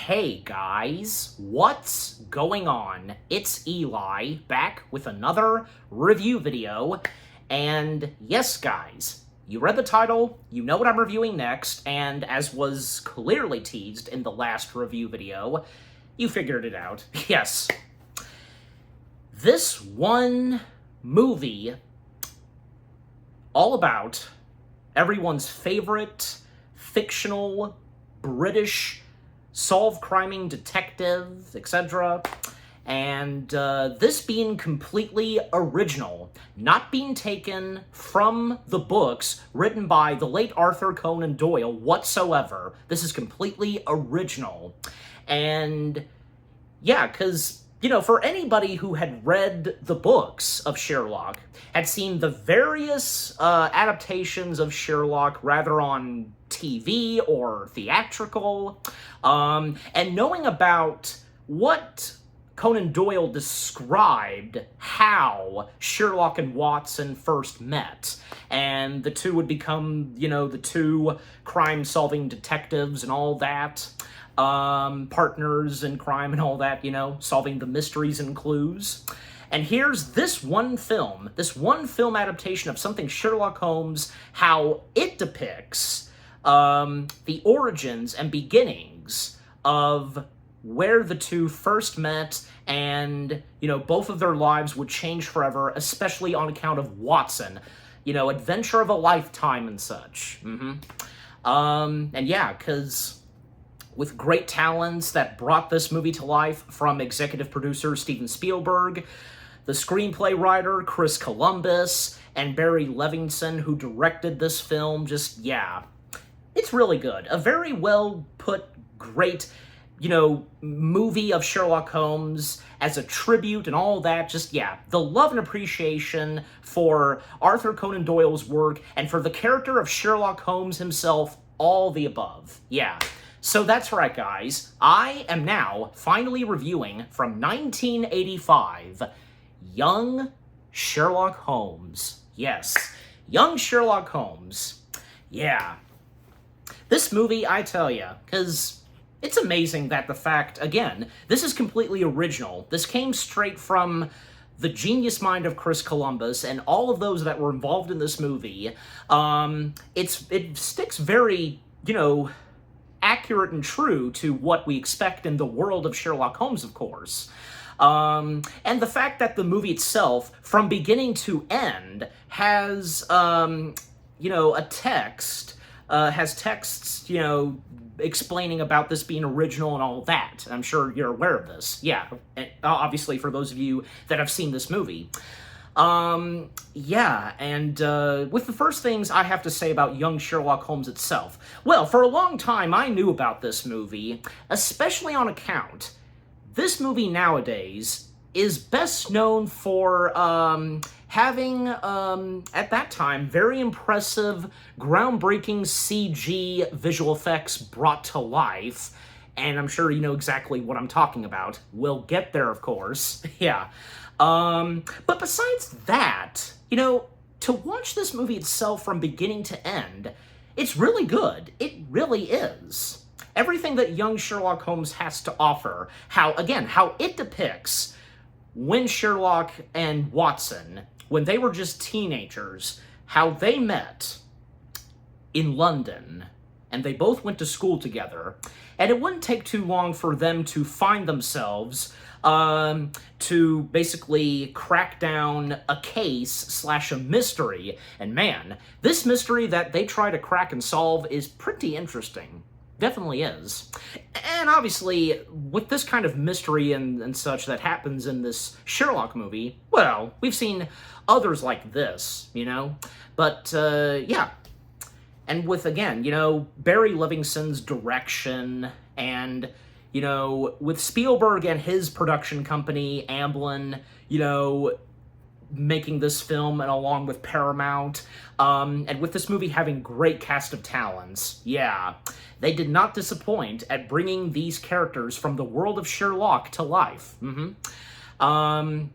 Hey guys, what's going on? It's Eli, back with another review video, and yes guys, you read the title, you know what I'm reviewing next, and as was clearly teased in the last review video, you figured it out. Yes. This one movie, all about everyone's favorite fictional British solve-criming detective, etc. And this being completely original, not being taken from the books written by the late Arthur Conan Doyle whatsoever. This is completely original. And yeah, because, you know, for anybody who had read the books of Sherlock, had seen the various adaptations of Sherlock, rather on TV or theatrical, and knowing about what Conan Doyle described how Sherlock and Watson first met, and the two would become, you know, the two crime-solving detectives and all that, partners in crime and all that, you know, solving the mysteries and clues. And here's this one film adaptation of something Sherlock Holmes, how it depicts the origins and beginnings of where the two first met, and, you know, both of their lives would change forever, especially on account of Watson. You know, adventure of a lifetime and such. And yeah, because with great talents that brought this movie to life, from executive producer Steven Spielberg, the screenplay writer Chris Columbus, and Barry Levinson, who directed this film, just, yeah. It's really good. A very well put, great, you know, movie of Sherlock Holmes as a tribute and all that. Just, yeah, the love and appreciation for Arthur Conan Doyle's work and for the character of Sherlock Holmes himself, all the above. Yeah. So that's right, guys. I am now finally reviewing from 1985, Young Sherlock Holmes. Yes, Young Sherlock Holmes. Yeah. This movie, I tell ya, because it's amazing that the fact, again, this is completely original. This came straight from the genius mind of Chris Columbus and all of those that were involved in this movie. It sticks very, you know, accurate and true to what we expect in the world of Sherlock Holmes, of course. And the fact that the movie itself, from beginning to end, has, you know, has texts, you know, explaining about this being original and all that. I'm sure you're aware of this. Yeah, obviously for those of you that have seen this movie. Yeah, and with the first things I have to say about Young Sherlock Holmes itself. Well, for a long time I knew about this movie, especially on account. This movie nowadays is best known for having, at that time, very impressive, groundbreaking CG visual effects brought to life. And I'm sure you know exactly what I'm talking about. We'll get there, of course. Yeah. But besides that, you know, to watch this movie itself from beginning to end, it's really good. It really is. Everything that Young Sherlock Holmes has to offer, how it depicts when Sherlock and Watson, when they were just teenagers, how they met in London, and they both went to school together, and it wouldn't take too long for them to find themselves to basically crack down a case / a mystery. And man, this mystery that they try to crack and solve is pretty interesting. Definitely is. And obviously, with this kind of mystery and such that happens in this Sherlock movie, well, we've seen others like this, you know? But, yeah. And with, again, you know, Barry Levinson's direction, and, you know, with Spielberg and his production company, Amblin, you know, making this film, and along with Paramount, and with this movie having great cast of talents, yeah, they did not disappoint at bringing these characters from the world of Sherlock to life. And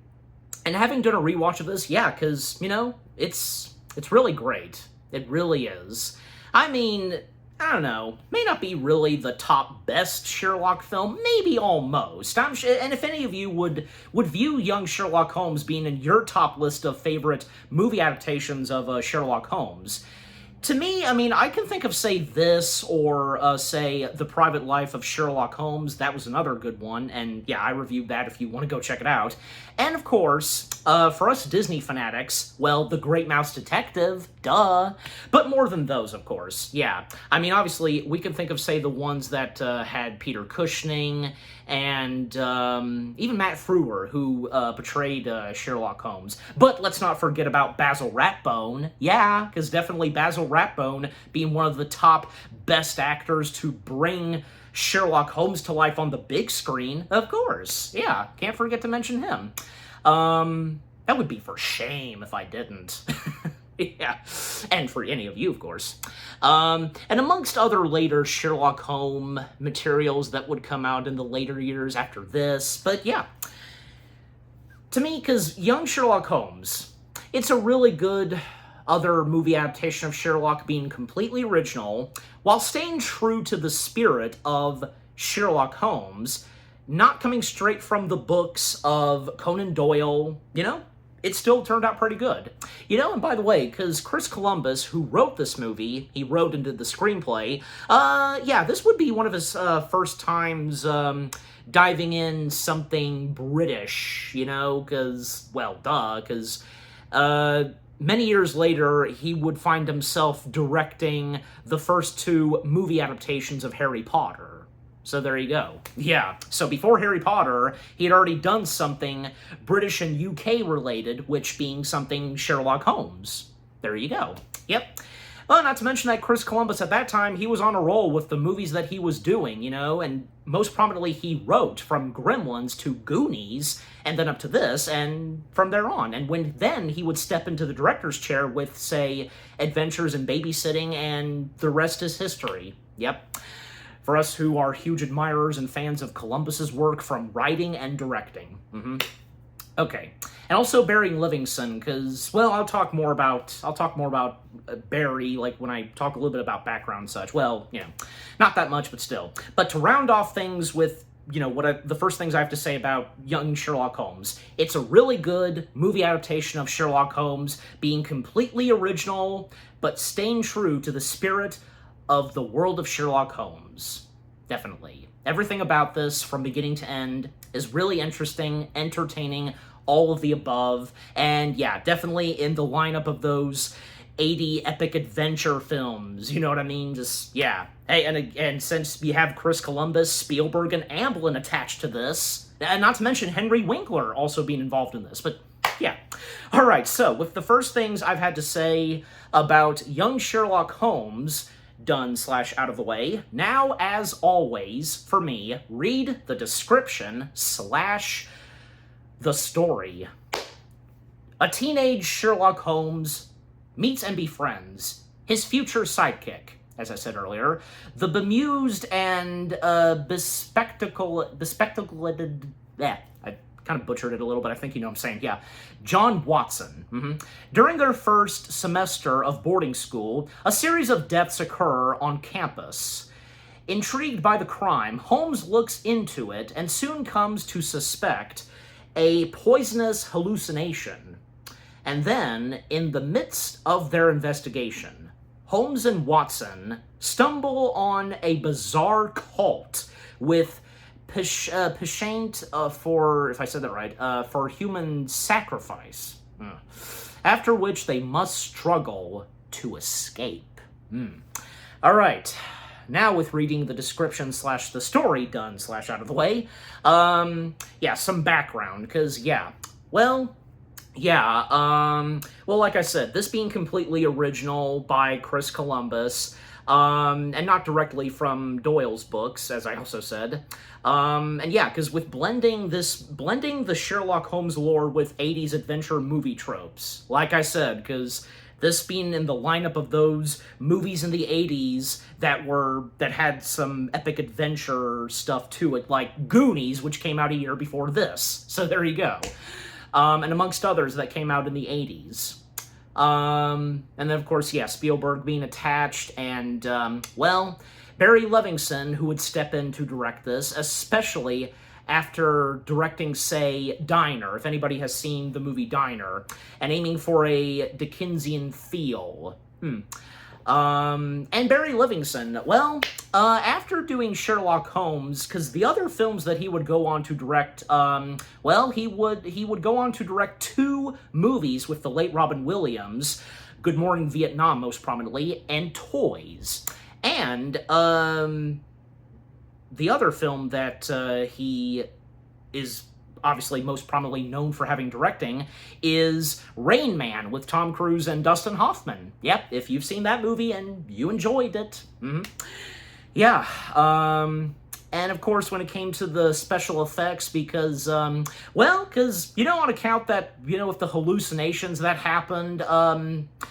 having done a rewatch of this, yeah, because, you know, it's really great. It really is. I mean, I don't know, may not be really the top best Sherlock film, maybe almost. I'm sure, and if any of you would view Young Sherlock Holmes being in your top list of favorite movie adaptations of Sherlock Holmes, to me, I mean, I can think of, say, this, or, say, The Private Life of Sherlock Holmes. That was another good one, and yeah, I reviewed that if you want to go check it out. And, of course, for us Disney fanatics, well, The Great Mouse Detective, duh. But more than those, of course, yeah. I mean, obviously, we can think of, say, the ones that had Peter Cushing, and even Matt Frewer, who portrayed Sherlock Holmes. But let's not forget about Basil Rathbone. Yeah, because definitely Basil Rathbone being one of the top best actors to bring Sherlock Holmes to life on the big screen. Of course, yeah, can't forget to mention him. That would be for shame if I didn't. Yeah, and for any of you, of course. And amongst other later Sherlock Holmes materials that would come out in the later years after this, but yeah. To me, because Young Sherlock Holmes, it's a really good other movie adaptation of Sherlock being completely original, while staying true to the spirit of Sherlock Holmes, not coming straight from the books of Conan Doyle, you know? It still turned out pretty good. You know, and by the way, because Chris Columbus, who wrote this movie, he wrote and did the screenplay, yeah, this would be one of his first times diving in something British, you know, because, well, duh, because many years later, he would find himself directing the first two movie adaptations of Harry Potter. So there you go. Yeah, so before Harry Potter, he had already done something British and UK related, which being something Sherlock Holmes. There you go. Yep. Well, not to mention that Chris Columbus at that time, he was on a roll with the movies that he was doing, you know, and most prominently he wrote from Gremlins to Goonies, and then up to this, and from there on. And when then he would step into the director's chair with, say, Adventures in Babysitting, and the rest is history. Yep. For us who are huge admirers and fans of Columbus's work from writing and directing. Okay. And also Barry Livingston, because, well, I'll talk more about Barry, like, when I talk a little bit about background and such. Well, you know, not that much, but still. But to round off things with, you know, the first things I have to say about Young Sherlock Holmes. It's a really good movie adaptation of Sherlock Holmes, being completely original, but staying true to the spirit of the world of Sherlock Holmes. Definitely. Everything about this, from beginning to end, is really interesting, entertaining, all of the above, and yeah, definitely in the lineup of those 80 epic adventure films, you know what I mean? Just, yeah. Hey, and since we have Chris Columbus, Spielberg, and Amblin attached to this, and not to mention Henry Winkler also being involved in this, but yeah. Alright, so, with the first things I've had to say about Young Sherlock Holmes done / out of the way, now, as always, for me, read the description / the story. A teenage Sherlock Holmes meets and befriends his future sidekick, as I said earlier, the bemused and bespectacled, I kind of butchered it a little, but I think you know what I'm saying, yeah, John Watson. During their first semester of boarding school, a series of deaths occur on campus. Intrigued by the crime, Holmes looks into it and soon comes to suspect a poisonous hallucination. And then, in the midst of their investigation, Holmes and Watson stumble on a bizarre cult with penchant for, if I said that right, for human sacrifice. After which they must struggle to escape. All right. Now, with reading the description / the story done / out of the way, yeah, some background, because, yeah, well, yeah, well, like I said, this being completely original by Chris Columbus, and not directly from Doyle's books, as I also said, and yeah, because with blending the Sherlock Holmes lore with 80s adventure movie tropes, like I said, because this being in the lineup of those movies in the 80s that had some epic adventure stuff to it, like Goonies, which came out a year before this. So there you go. And amongst others that came out in the 80s. And then, of course, yeah, Spielberg being attached, and, well, Barry Levinson, who would step in to direct this, especially after directing, say, Diner, if anybody has seen the movie Diner, and aiming for a Dickensian feel. And Barry Levinson, well, after doing Sherlock Holmes, because the other films that he would go on to direct, well, he would go on to direct 2 movies with the late Robin Williams, Good Morning Vietnam most prominently, and Toys. And, the other film that he is obviously most prominently known for having directing is Rain Man with Tom Cruise and Dustin Hoffman. Yep, if you've seen that movie and you enjoyed it. Yeah, and of course when it came to the special effects, because, well, because you don't want to count that, with the hallucinations that happened,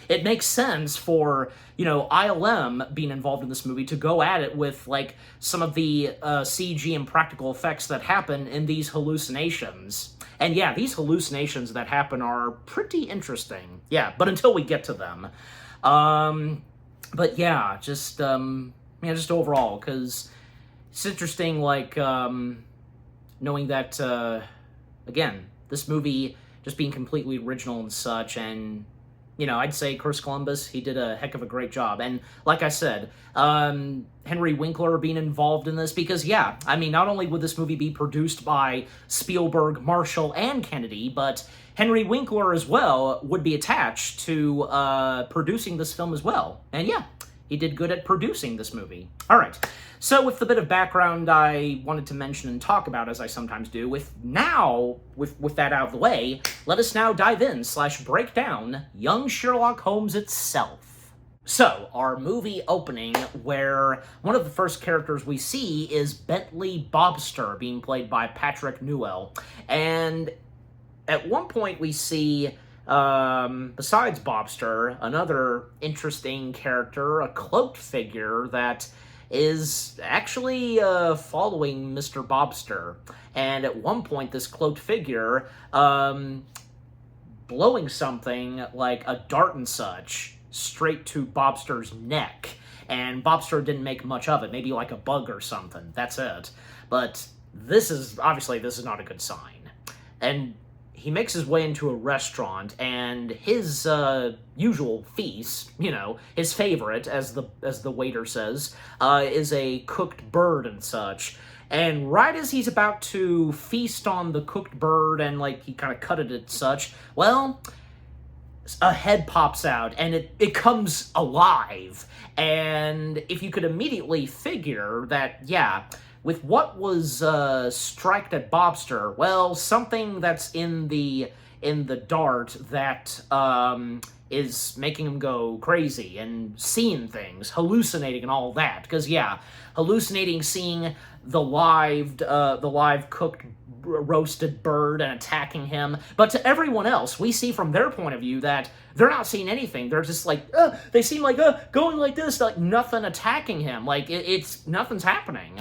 it makes sense for, ILM being involved in this movie to go at it with, like, some of the CG and practical effects that happen in these hallucinations. And yeah, these hallucinations that happen are pretty interesting. Yeah, but until we get to them. But yeah, just overall, because it's interesting, like, knowing that, again, this movie just being completely original and such, and, I'd say Chris Columbus, he did a heck of a great job. And like I said, Henry Winkler being involved in this, because, yeah, I mean, not only would this movie be produced by Spielberg, Marshall, and Kennedy, but Henry Winkler as well would be attached to producing this film as well. And yeah, he did good at producing this movie. All right. So with the bit of background I wanted to mention and talk about, as I sometimes do, with that out of the way, let us now dive in / break down young Sherlock Holmes itself. So, our movie opening, where one of the first characters we see is Bentley Bobster, being played by Patrick Newell. And at one point we see, besides Bobster, another interesting character, a cloaked figure that is actually following Mr. Bobster. And at one point, this cloaked figure, blowing something like a dart and such straight to Bobster's neck. And Bobster didn't make much of it, maybe like a bug or something. That's it. But this is not a good sign. And he makes his way into a restaurant, and his usual feast, his favorite, as the waiter says, is a cooked bird and such. And right as he's about to feast on the cooked bird, and, like, he kind of cut it and such, well, a head pops out, and it comes alive. And if you could immediately figure that, yeah, with what was striked at Bobster, well, something that's in the dart that is making him go crazy and seeing things, hallucinating and all that. Because, yeah, hallucinating, seeing the live cooked roasted bird and attacking him. But to everyone else, we see from their point of view that they're not seeing anything. They're just like, they seem like going like this, like nothing attacking him. Like it's nothing's happening.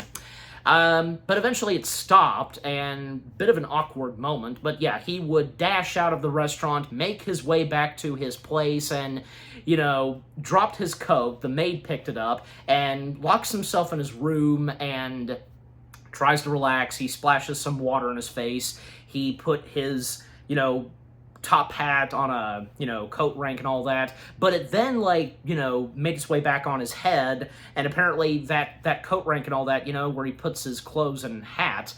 But eventually it stopped, and bit of an awkward moment, but yeah, he would dash out of the restaurant, make his way back to his place, and, dropped his coat. The maid picked it up, and locks himself in his room, and tries to relax. He splashes some water in his face. He put his, top hat on a, coat rank and all that, but it then, made its way back on his head, and apparently that coat rank and all that, where he puts his clothes and hat,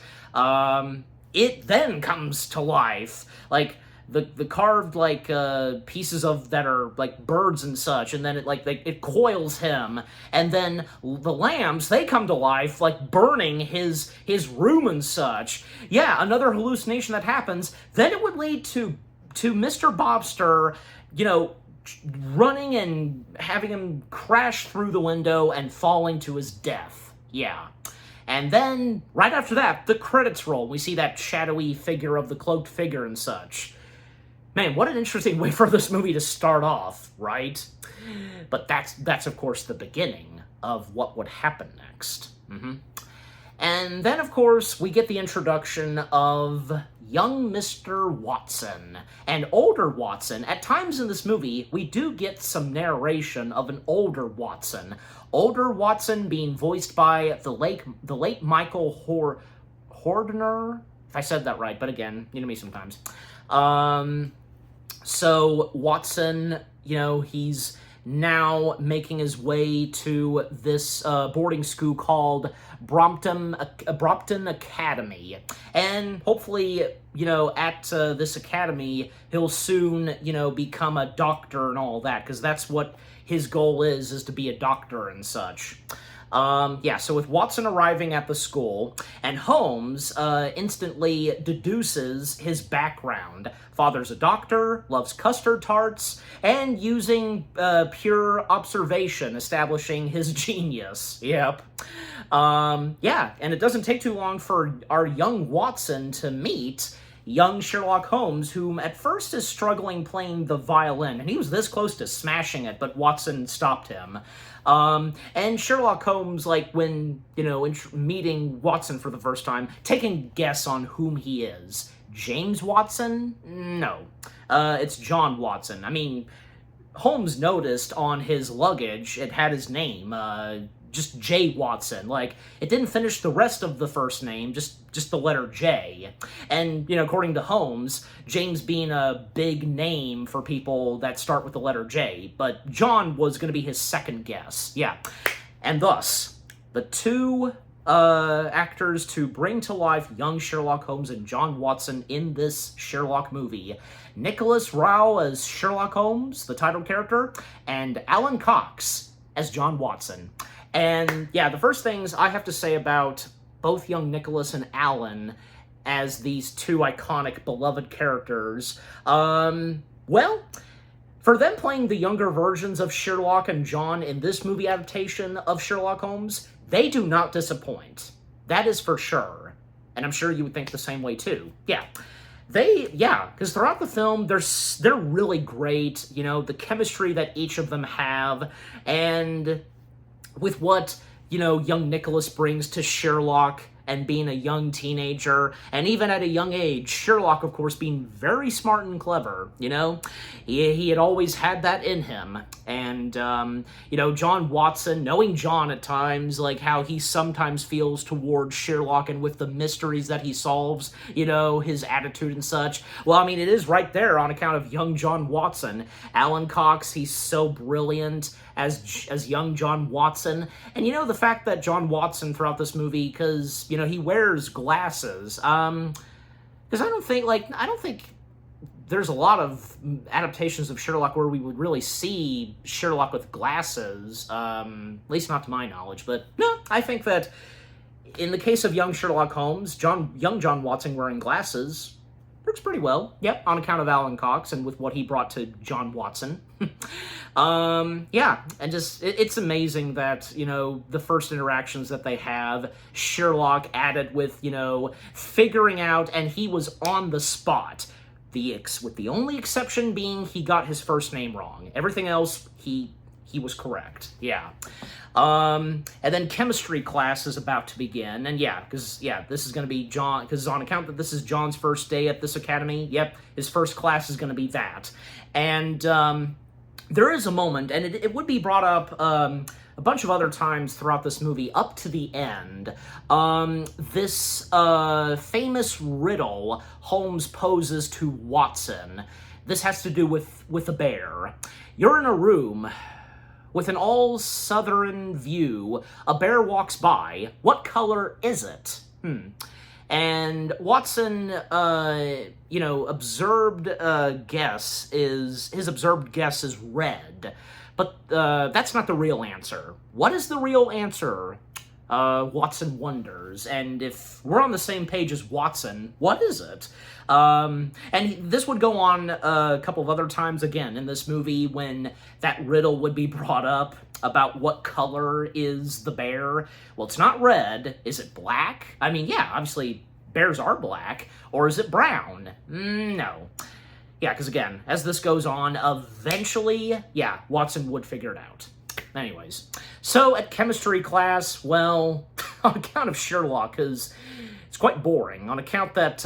it then comes to life. Like, the carved, pieces of that are, birds and such, and then it coils him, and then the lambs, they come to life, burning his room and such. Yeah, another hallucination that happens. Then it would lead to Mr. Bobster, running and having him crash through the window and falling to his death. Yeah. And then, right after that, the credits roll. We see that shadowy figure of the cloaked figure and such. Man, what an interesting way for this movie to start off, right? But that's of course, the beginning of what would happen next. And then, of course, we get the introduction of young Mr. Watson and older Watson. At times in this movie, we do get some narration of an older Watson. Older Watson being voiced by the late Michael Hordner, if I said that right, but again, you know me sometimes. So Watson, you know, he's now making his way to this boarding school called Brompton Academy. And hopefully, you know, at this academy, he'll soon, you know, become a doctor and all that, because that's what his goal is to be a doctor and such. Yeah, so with Watson arriving at the school, and Holmes instantly deduces his background. Father's a doctor, loves custard tarts, and using pure observation, establishing his genius. Yep. Yeah, and it doesn't take too long for our young Watson to meet young Sherlock Holmes, whom at first is struggling playing the violin, and he was this close to smashing it, but Watson stopped him. And Sherlock Holmes, like, when, you know, meeting Watson for the first time, taking a guess on whom he is. James Watson? No. It's John Watson. I mean, Holmes noticed on his luggage it had his name, just J. Watson. Like, it didn't finish the rest of the first name, just the letter J. And, you know, according to Holmes, James being a big name for people that start with the letter J, but John was going to be his second guess. Yeah. And thus, the two actors to bring to life young Sherlock Holmes and John Watson in this Sherlock movie: Nicholas Rao as Sherlock Holmes, the title character, and Alan Cox as John Watson. And yeah, the first things I have to say about both young Nicholas and Alan as these two iconic, beloved characters, well, for them playing the younger versions of Sherlock and John in this movie adaptation of Sherlock Holmes, they do not disappoint. That is for sure. And I'm sure you would think the same way too. Yeah. Because throughout the film, they're really great, you know, the chemistry that each of them have, and with what, you know, young Nicholas brings to Sherlock and being a young teenager, and even at a young age, Sherlock, of course, being very smart and clever, you know? He had always had that in him. And, you know, John Watson, knowing John at times, like how he sometimes feels towards Sherlock and with the mysteries that he solves, you know, his attitude and such. Well, I mean, it is right there on account of young John Watson. Alan Cox, he's so brilliant as young John Watson. And, you know, the fact that John Watson throughout this movie, because, you know, he wears glasses, because I don't think there's a lot of adaptations of Sherlock where we would really see Sherlock with glasses, at least not to my knowledge. But no, I think that in the case of young Sherlock Holmes, young John Watson wearing glasses works pretty well. Yep, on account of Alan Cox and with what he brought to John Watson. Yeah, and just, it's amazing that, you know, the first interactions that they have, Sherlock added with, you know, figuring out, and he was on the spot. With the only exception being he got his first name wrong. Everything else, he was correct. Yeah. And then chemistry class is about to begin. And yeah, because, yeah, this is going to be John, because on account that this is John's first day at this academy, yep, his first class is going to be that. And there is a moment, and it would be brought up a bunch of other times throughout this movie, up to the end, this famous riddle Holmes poses to Watson. This has to do with a bear. You're in a room with an all-southern view. A bear walks by. What color is it? And Watson, you know, his observed guess is red. But that's not the real answer. What is the real answer? Watson wonders. And if we're on the same page as Watson, what is it? And this would go on a couple of other times again in this movie when that riddle would be brought up about what color is the bear. Well, it's not red. Is it black? I mean, yeah, obviously bears are black. Or is it brown? No. Yeah, because again, as this goes on, eventually, yeah, Watson would figure it out. Anyways, so at chemistry class, well, on account of Sherlock, because It's quite boring on account that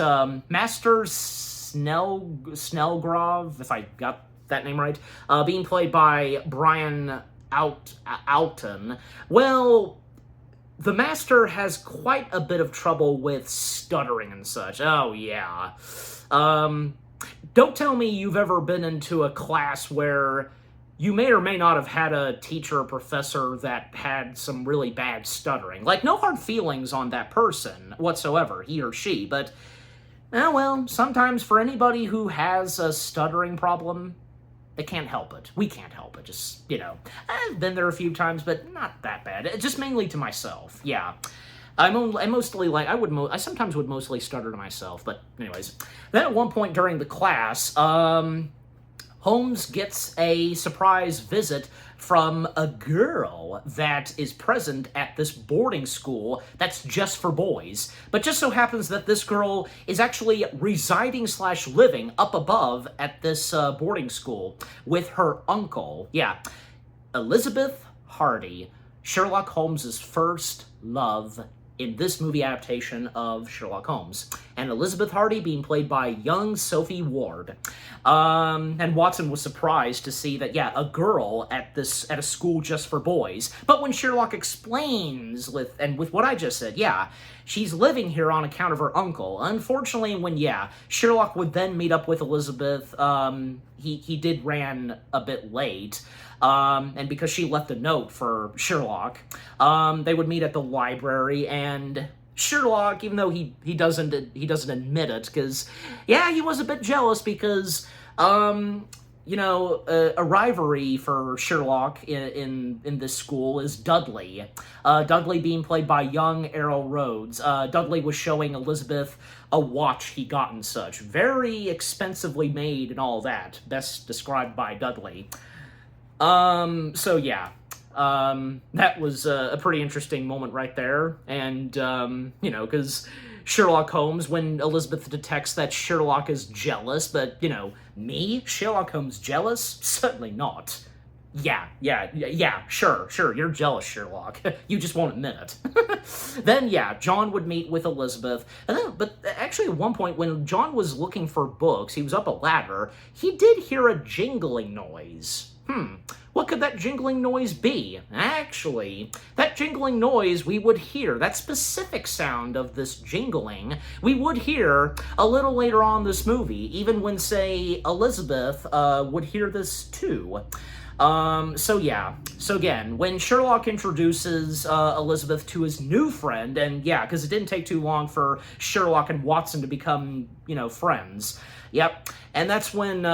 Master Snellgrove, if I got that name right, being played by Brian Alton. Well, the Master has quite a bit of trouble with stuttering and such. Oh, yeah. Don't tell me you've ever been into a class where you may or may not have had a teacher or professor that had some really bad stuttering. Like, no hard feelings on that person whatsoever, he or she, but, well, sometimes for anybody who has a stuttering problem, they can't help it. We can't help it. Just, I've been there a few times, but not that bad. Just mainly to myself, yeah. I sometimes would mostly stutter to myself, but anyways. Then at one point during the class, Holmes gets a surprise visit from a girl that is present at this boarding school that's just for boys. But just so happens that this girl is actually residing/living up above at this boarding school with her uncle. Yeah, Elizabeth Hardy, Sherlock Holmes' first love in this movie adaptation of Sherlock Holmes. And Elizabeth Hardy being played by young Sophie Ward. And Watson was surprised to see that, yeah, a girl at a school just for boys. But when Sherlock explains with what I just said, yeah, she's living here on account of her uncle. Unfortunately, when, Sherlock would then meet up with Elizabeth, he did ran a bit late. And because she left a note for Sherlock, they would meet at the library, and Sherlock, even though he doesn't admit it, because, yeah, he was a bit jealous because, a rivalry for Sherlock in this school is Dudley. Dudley being played by young Errol Rhodes. Dudley was showing Elizabeth a watch he got and such. Very expensively made and all that. Best described by Dudley. So yeah, that was a pretty interesting moment right there, and, because Sherlock Holmes, when Elizabeth detects that Sherlock is jealous, but, me? Sherlock Holmes jealous? Certainly not. Yeah, sure, you're jealous, Sherlock. You just won't admit it. Then, yeah, John would meet with Elizabeth, but actually at one point when John was looking for books, he was up a ladder, he did hear a jingling noise. What could that jingling noise be? Actually, that jingling noise we would hear, that specific sound of this jingling, we would hear a little later on this movie, even when, say, Elizabeth would hear this too. So again, when Sherlock introduces Elizabeth to his new friend, and yeah, because it didn't take too long for Sherlock and Watson to become, friends. Yep, and that's when,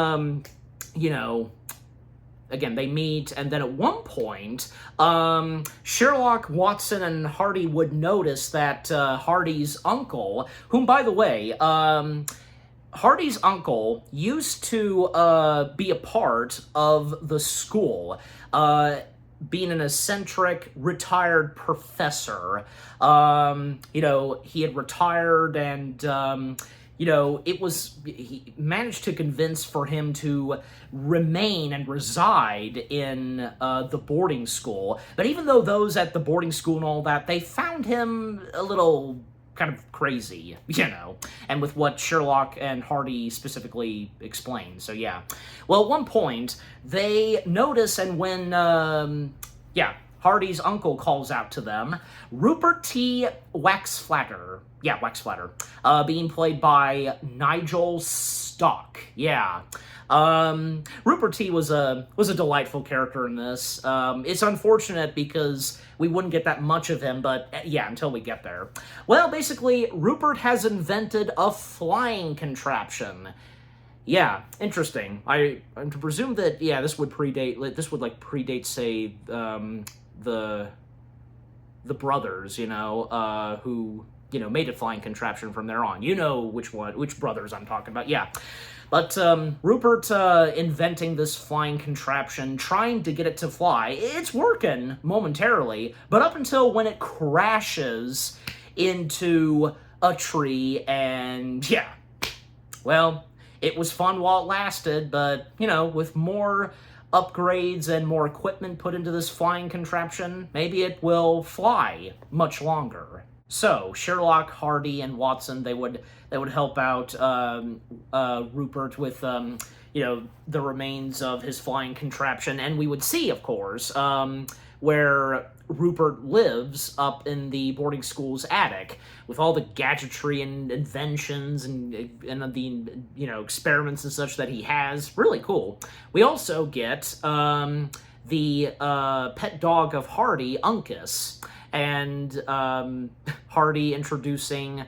again, they meet, and then at one point, Sherlock, Watson, and Hardy would notice that Hardy's uncle, whom, by the way, Hardy's uncle used to be a part of the school, being an eccentric, retired professor. He had retired, and he managed to convince for him to remain and reside in the boarding school. But even though those at the boarding school and all that, they found him a little kind of crazy, and with what Sherlock and Hardy specifically explained. So yeah. Well, at one point, they notice, and when, Hardy's uncle calls out to them, Rupert T. Waxflatter, being played by Nigel Stock. Yeah. Rupert T. was a delightful character in this. It's unfortunate because we wouldn't get that much of him, but yeah, until we get there. Well, basically, Rupert has invented a flying contraption. Yeah, interesting. I'm to presume that, this would predate, say, the brothers, who, made a flying contraption from there on. You know which brothers I'm talking about, yeah. But Rupert inventing this flying contraption, trying to get it to fly, it's working momentarily, but up until when it crashes into a tree, and yeah, well, it was fun while it lasted, but, with more upgrades and more equipment put into this flying contraption, maybe it will fly much longer. So Sherlock, Hardy, and Watson, they would help out Rupert with the remains of his flying contraption, and we would see, of course, where Rupert lives up in the boarding school's attic with all the gadgetry and inventions and the experiments and such that he has. Really cool. We also get the pet dog of Hardy, Uncas, and Hardy introducing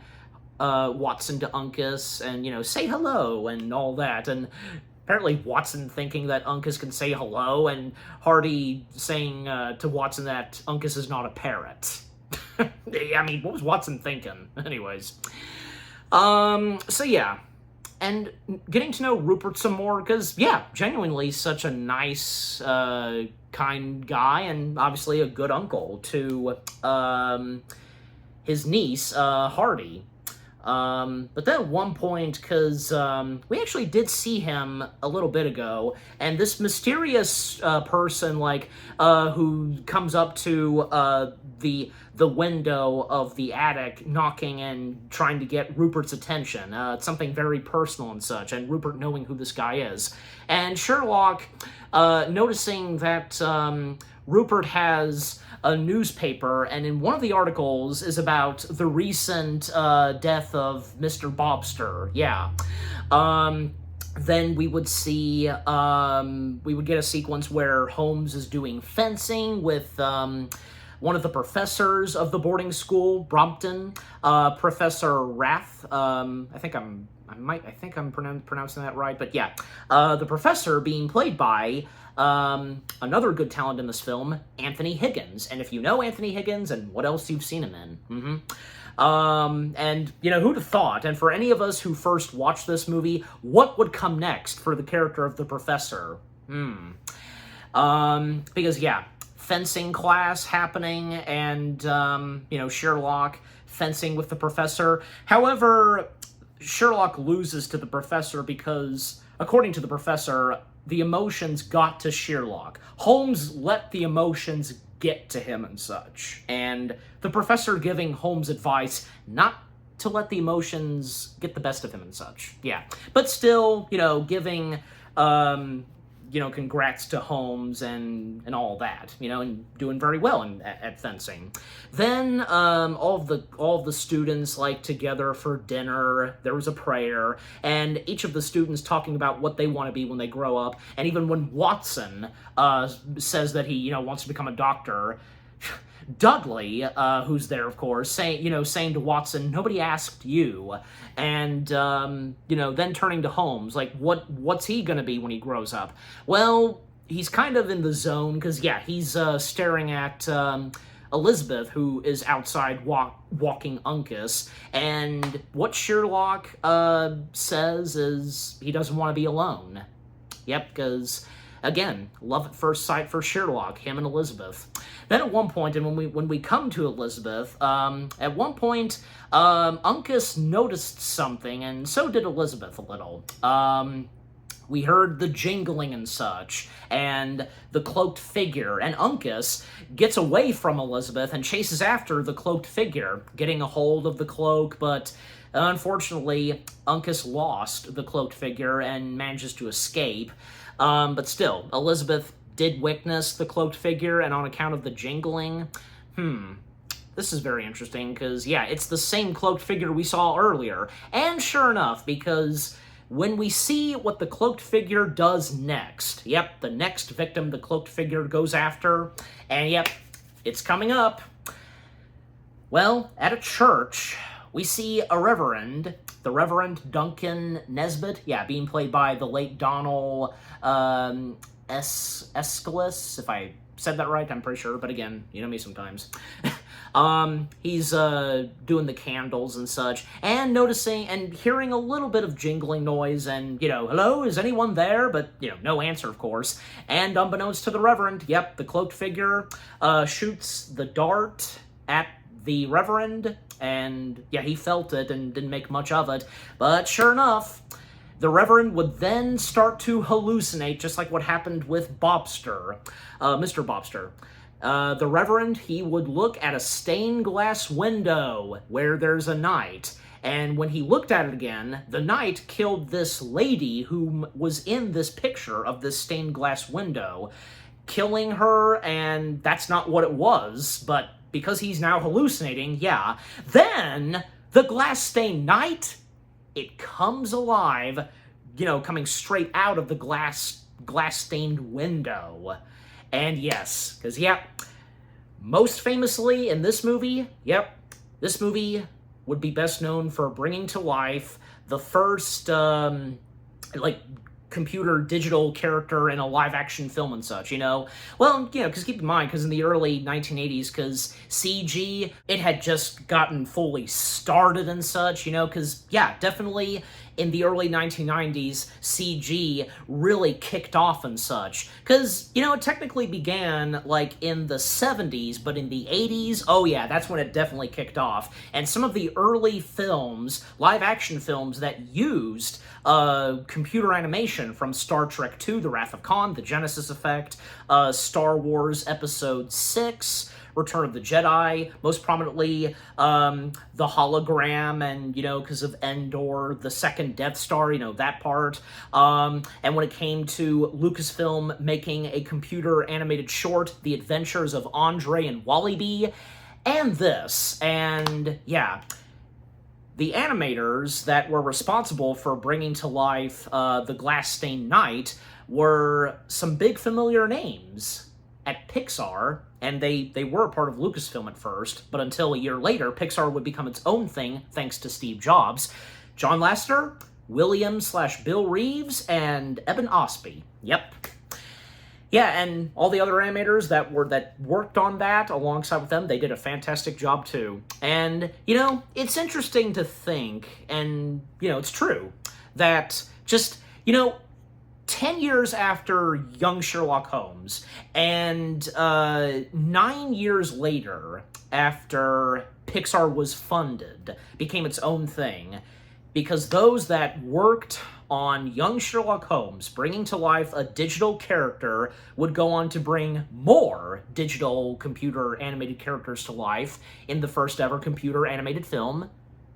Watson to Uncas and, say hello and all that. And apparently Watson thinking that Uncas can say hello, and Hardy saying to Watson that Uncas is not a parrot. I mean, what was Watson thinking? Anyways. So yeah. And getting to know Rupert some more, because, yeah, genuinely such a nice, kind guy, and obviously a good uncle to his niece, Hardy. But then at one point, because we actually did see him a little bit ago, and this mysterious person, who comes up to the window of the attic, knocking and trying to get Rupert's attention. It's something very personal and such, and Rupert knowing who this guy is. And Sherlock, noticing that Rupert has a newspaper, and in one of the articles is about the recent death of Mr. Bobster. Yeah. Then we would see, we would get a sequence where Holmes is doing fencing with one of the professors of the boarding school, Brompton, Professor Rath. I think I'm pronouncing that right, but yeah, the professor being played by another good talent in this film, Anthony Higgins. And if you know Anthony Higgins and what else you've seen him in, and who'd have thought? And for any of us who first watched this movie, what would come next for the character of the professor? Because yeah, fencing class happening, and Sherlock fencing with the professor. However, Sherlock loses to the professor because, according to the professor, the emotions got to Sherlock. Holmes let the emotions get to him and such. And the professor giving Holmes advice not to let the emotions get the best of him and such. Yeah. But still, giving congrats to Holmes and all that, and doing very well at fencing. Then all of the students together for dinner. There was a prayer, and each of the students talking about what they want to be when they grow up. And even when Watson says that he wants to become a doctor, Dudley, who's there, of course, saying to Watson, "Nobody asked you," and then turning to Holmes, what's he gonna be when he grows up? Well, he's kind of in the zone because yeah, he's staring at Elizabeth, who is outside walking Uncas, and what Sherlock says is he doesn't want to be alone. Yep, because again, love at first sight for Sherlock, him and Elizabeth. Then at one point, and when we come to Elizabeth, at one point, Uncas noticed something, and so did Elizabeth a little. We heard the jingling and such, and the cloaked figure, and Uncas gets away from Elizabeth and chases after the cloaked figure, getting a hold of the cloak, but unfortunately, Uncas lost the cloaked figure and manages to escape. But still, Elizabeth did witness the cloaked figure, and on account of the jingling, this is very interesting, because, yeah, it's the same cloaked figure we saw earlier. And sure enough, because when we see what the cloaked figure does next, yep, the next victim the cloaked figure goes after, and yep, it's coming up. Well, at a church, we see a reverend, the Reverend Duncan Nesbitt, yeah, being played by the late Donald Aeschylus, if I said that right, I'm pretty sure, but again, you know me sometimes. He's doing the candles and such, and noticing and hearing a little bit of jingling noise, and, hello, is anyone there? But, no answer, of course. And unbeknownst to the Reverend, yep, the cloaked figure shoots the dart at the Reverend, and, yeah, he felt it and didn't make much of it. But sure enough, the Reverend would then start to hallucinate, just like what happened with Bobster, Mr. Bobster. The Reverend, he would look at a stained glass window where there's a knight. And when he looked at it again, the knight killed this lady who was in this picture of this stained glass window, killing her, and that's not what it was, but because he's now hallucinating, yeah. Then, the glass-stained knight, it comes alive, coming straight out of the glass-stained window. And yes, because, most famously in this movie, this movie would be best known for bringing to life the first, computer digital character in a live-action film and such, Well, because keep in mind, because in the early 1980s, because CG, it had just gotten fully started and such, because, definitely in the early 1990s, CG really kicked off and such. Because, it technically began, in the 70s, but in the 80s, oh yeah, that's when it definitely kicked off. And some of the early films, live-action films that used computer animation from Star Trek II, The Wrath of Khan, The Genesis Effect, Star Wars Episode 6, Return of the Jedi, most prominently the hologram, and, because of Endor, the second Death Star, that part. And when it came to Lucasfilm making a computer animated short, The Adventures of Andre and Walibi, and this. And, the animators that were responsible for bringing to life the Glass-Stained Knight were some big familiar names at Pixar, and they were a part of Lucasfilm at first, but until a year later, Pixar would become its own thing thanks to Steve Jobs. John Lasseter, William/Bill Reeves, and Eben Osby. Yep. Yeah, and all the other animators that worked on that alongside with them, they did a fantastic job too. And, it's interesting to think, and, it's true, that just, 10 years after young Sherlock Holmes, and 9 years later, after Pixar was funded, became its own thing, because those that worked on young Sherlock Holmes, bringing to life a digital character, would go on to bring more digital computer animated characters to life in the first ever computer animated film,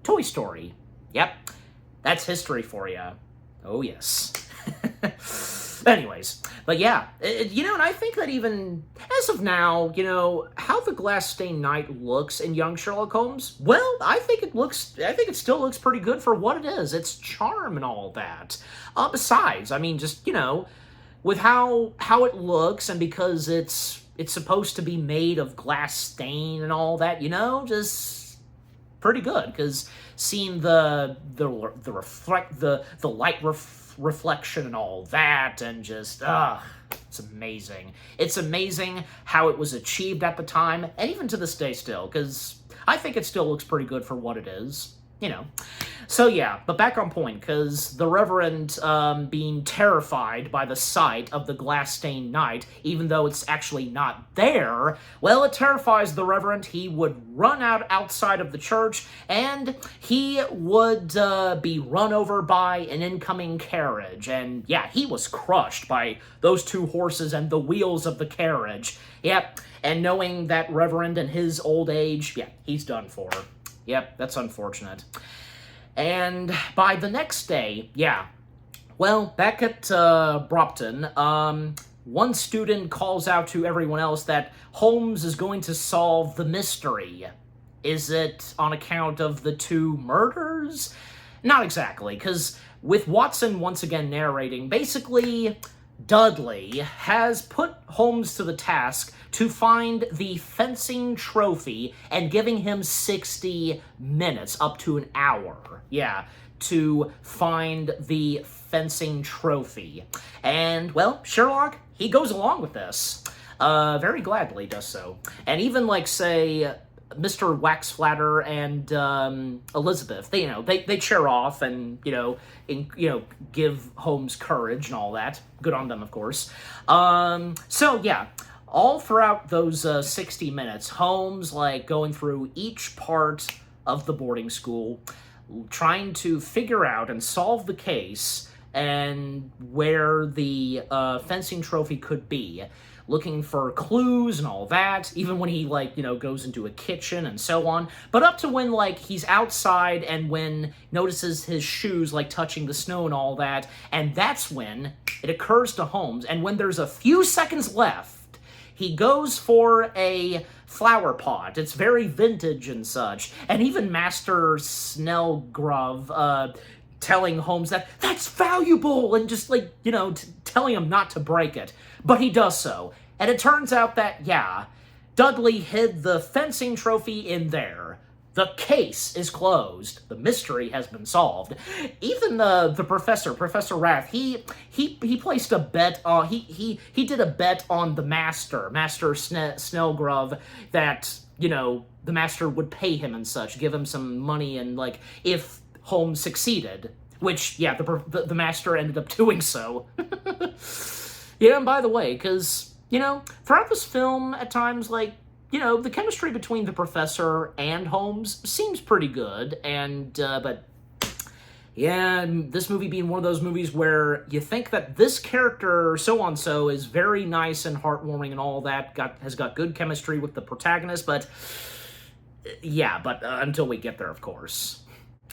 Toy Story. Yep, that's history for you. Oh yes. Anyways, but yeah, and I think that even as of now, how the Glass-Stained Knight looks in young Sherlock Holmes, well, I think it still looks pretty good for what it is. Its charm and all that. Besides, I mean, just, with how it looks, and because it's supposed to be made of glass stain and all that, just pretty good, because seeing the light reflection and all that, and just, it's amazing. It's amazing how it was achieved at the time, and even to this day still, because I think it still looks pretty good for what it is, So yeah, but back on point, because the Reverend being terrified by the sight of the Glass-Stained Knight, even though it's actually not there, well, it terrifies the Reverend. He would run outside of the church, and he would be run over by an incoming carriage. And yeah, he was crushed by those two horses and the wheels of the carriage. Yep, and knowing that Reverend in his old age, yeah, he's done for. Yep, that's unfortunate. And by the next day, back at Brompton, one student calls out to everyone else that Holmes is going to solve the mystery. Is it on account of the two murders? Not exactly, because with Watson once again narrating, basically, Dudley has put Holmes to the task to find the fencing trophy and giving him 60 minutes, up to an hour, to find the fencing trophy. And, well, Sherlock, he goes along with this. Very gladly does so. And even, say, Mr. Waxflatter and Elizabeth, they cheer off and, give Holmes courage and all that. Good on them, of course. So, yeah. All throughout those 60 minutes, Holmes, going through each part of the boarding school, trying to figure out and solve the case and where the fencing trophy could be. looking for clues and all that, even when he, like, you know, goes into a kitchen and so on. But up to when, like, he's outside and when notices his shoes, like, touching the snow and all that, and that's when it occurs to Holmes, and when there's a few seconds left, he goes for a flower pot. It's very vintage and such, and even Master Snellgrove, telling Holmes that that's valuable and just, like, you know, telling him not to break it. But he does so. And it turns out that, yeah, Dudley hid the fencing trophy in there. The case is closed. The mystery has been solved. Even the professor, Professor Rath, he placed a bet on, he did a bet on the Master Snellgrove, that, you know, the Master would pay him and such, give him some money, and, like, if Holmes succeeded, which, yeah, the Master ended up doing so. Yeah, and by the way, because, you know, throughout this film, at times, like, you know, the chemistry between the Professor and Holmes seems pretty good, and, but, yeah, this movie being one of those movies where you think that this character, so-and-so, is very nice and heartwarming and all that, has got good chemistry with the protagonist, but, yeah, but until we get there, of course.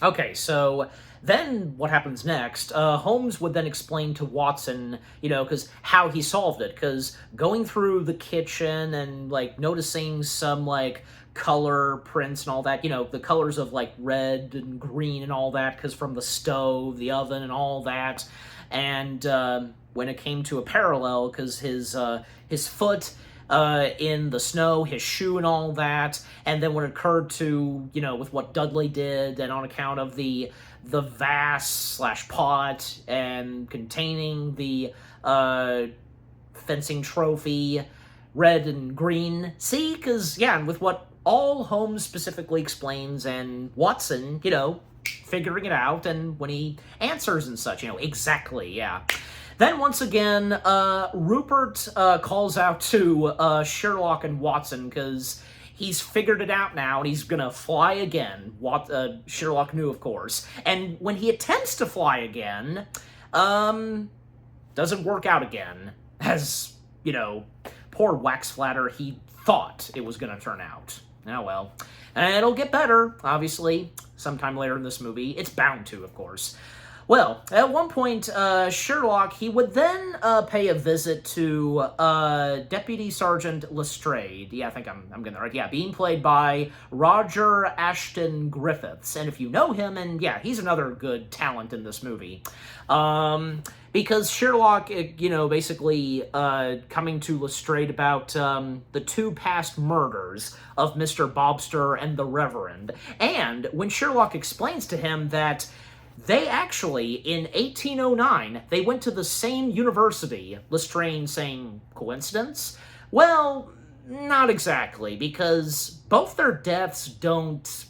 Okay, so then what happens next? Holmes would then explain to Watson, you know, how he solved it, because going through the kitchen and, like, noticing some, like, color prints and all that, you know, the colors of, like, red and green and all that, because from the stove, the oven, and all that, and when it came to a parallel, because his foot in the snow, his shoe and all that, and then when it occurred to, you know, with what Dudley did, and on account of the vase/pot and containing the fencing trophy, red and green. See, because, yeah, and with what all Holmes specifically explains, and Watson, you know, figuring it out, and when he answers and such, you know, exactly, yeah. Then, once again, Rupert calls out to Sherlock and Watson, because he's figured it out now, and he's gonna fly again. Sherlock knew, of course. And when he attempts to fly again, doesn't work out again. As, you know, poor Wax Flatter, he thought it was gonna turn out. Oh well. And it'll get better, obviously, sometime later in this movie. It's bound to, of course. Well, at one point, Sherlock, he would then pay a visit to Deputy Sergeant Lestrade. Yeah, I think I'm getting that right. Yeah, being played by Roger Ashton Griffiths. And if you know him, and yeah, he's another good talent in this movie. Because Sherlock, you know, basically coming to Lestrade about the two past murders of Mr. Bobster and the Reverend. And when Sherlock explains to him that they actually, in 1809, they went to the same university, Lestrade saying, coincidence? Well, not exactly, because both their deaths don't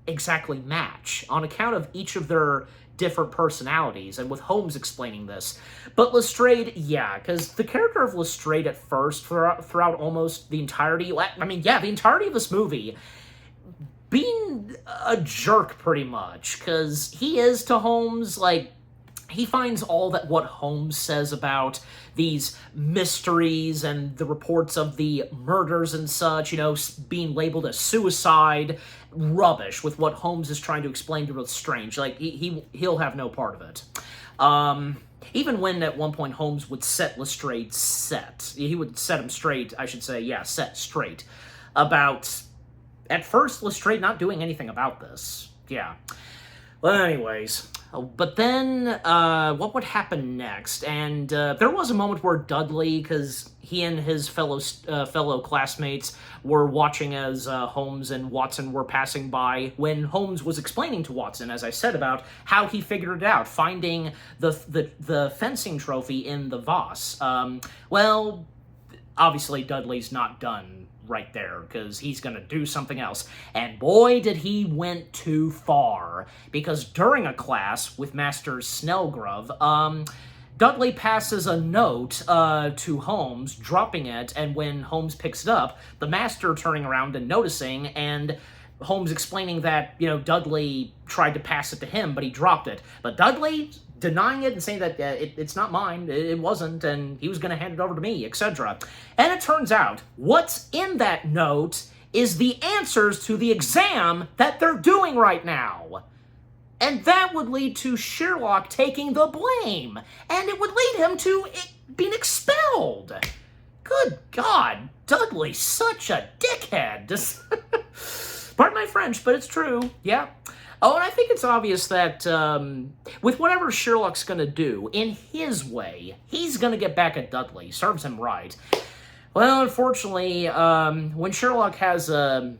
exactly match, on account of each of their different personalities, and with Holmes explaining this. But Lestrade, yeah, because the character of Lestrade at first, throughout almost the entirety, I mean, yeah, the entirety of this movie, being a jerk, pretty much, because he is to Holmes, like, he finds all that what Holmes says about these mysteries and the reports of the murders and such, you know, being labeled as suicide, rubbish with what Holmes is trying to explain to Lestrade. Like, he'll have no part of it. Even when at one point Holmes would set Lestrade he would set him straight, I should say, yeah, set straight, about, at first, Lestrade not doing anything about this. Yeah. Well, anyways, but then what would happen next? And there was a moment where Dudley, because he and his fellow classmates were watching as Holmes and Watson were passing by, when Holmes was explaining to Watson, as I said, about how he figured it out, finding the fencing trophy in the vase. Well, obviously Dudley's not done right there, because he's gonna do something else. And boy, did he went too far, because during a class with Master Snellgrove, Dudley passes a note to Holmes, dropping it, and when Holmes picks it up, the Master turning around and noticing, and Holmes explaining that, you know, Dudley tried to pass it to him, but he dropped it. But Dudley denying it and saying that it's not mine, it wasn't, and he was going to hand it over to me, etc. And it turns out what's in that note is the answers to the exam that they're doing right now. And that would lead to Sherlock taking the blame, and it would lead him to being expelled. Good God, Dudley's such a dickhead. Pardon my French, but it's true, yeah. Oh, and I think it's obvious that with whatever Sherlock's going to do, in his way, he's going to get back at Dudley. Serves him right. Well, unfortunately, when Sherlock has a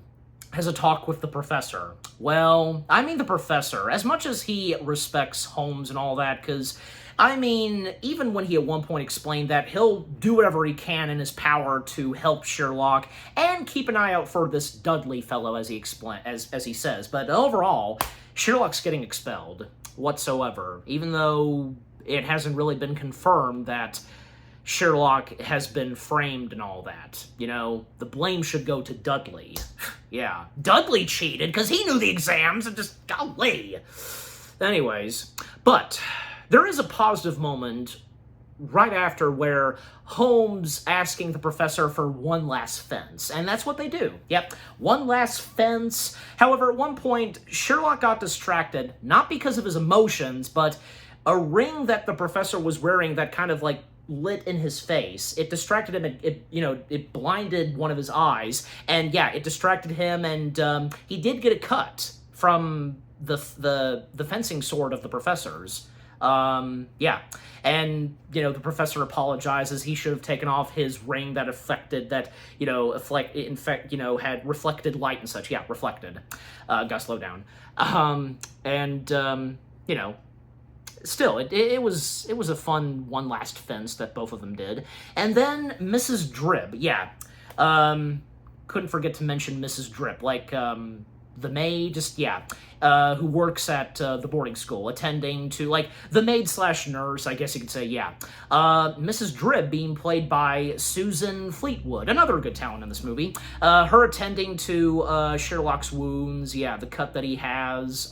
talk with the professor, well, I mean the professor, as much as he respects Holmes and all that, because, I mean, even when he at one point explained that he'll do whatever he can in his power to help Sherlock and keep an eye out for this Dudley fellow, as he says. But overall, Sherlock's getting expelled whatsoever, even though it hasn't really been confirmed that Sherlock has been framed and all that. You know, the blame should go to Dudley. Yeah, Dudley cheated because he knew the exams and just, golly. Anyways, but there is a positive moment right after where Holmes asking the professor for one last fence, and that's what they do. Yep, one last fence. However, at one point, Sherlock got distracted, not because of his emotions, but a ring that the professor was wearing that kind of like lit in his face. It distracted him. It blinded one of his eyes, and yeah, it distracted him, and he did get a cut from the fencing sword of the professor's. Yeah, and, the professor apologizes. He should have taken off his ring that had reflected light and such. Yeah, reflected. Gotta slow down. Still, it was a fun one last fence that both of them did. And then Mrs. Drib, yeah. Couldn't forget to mention Mrs. Drib, like, the maid, who works at the boarding school, attending to, like, the maid/nurse, I guess you could say, yeah. Mrs. Drib being played by Susan Fleetwood, another good talent in this movie. Her attending to Sherlock's wounds, yeah, the cut that he has,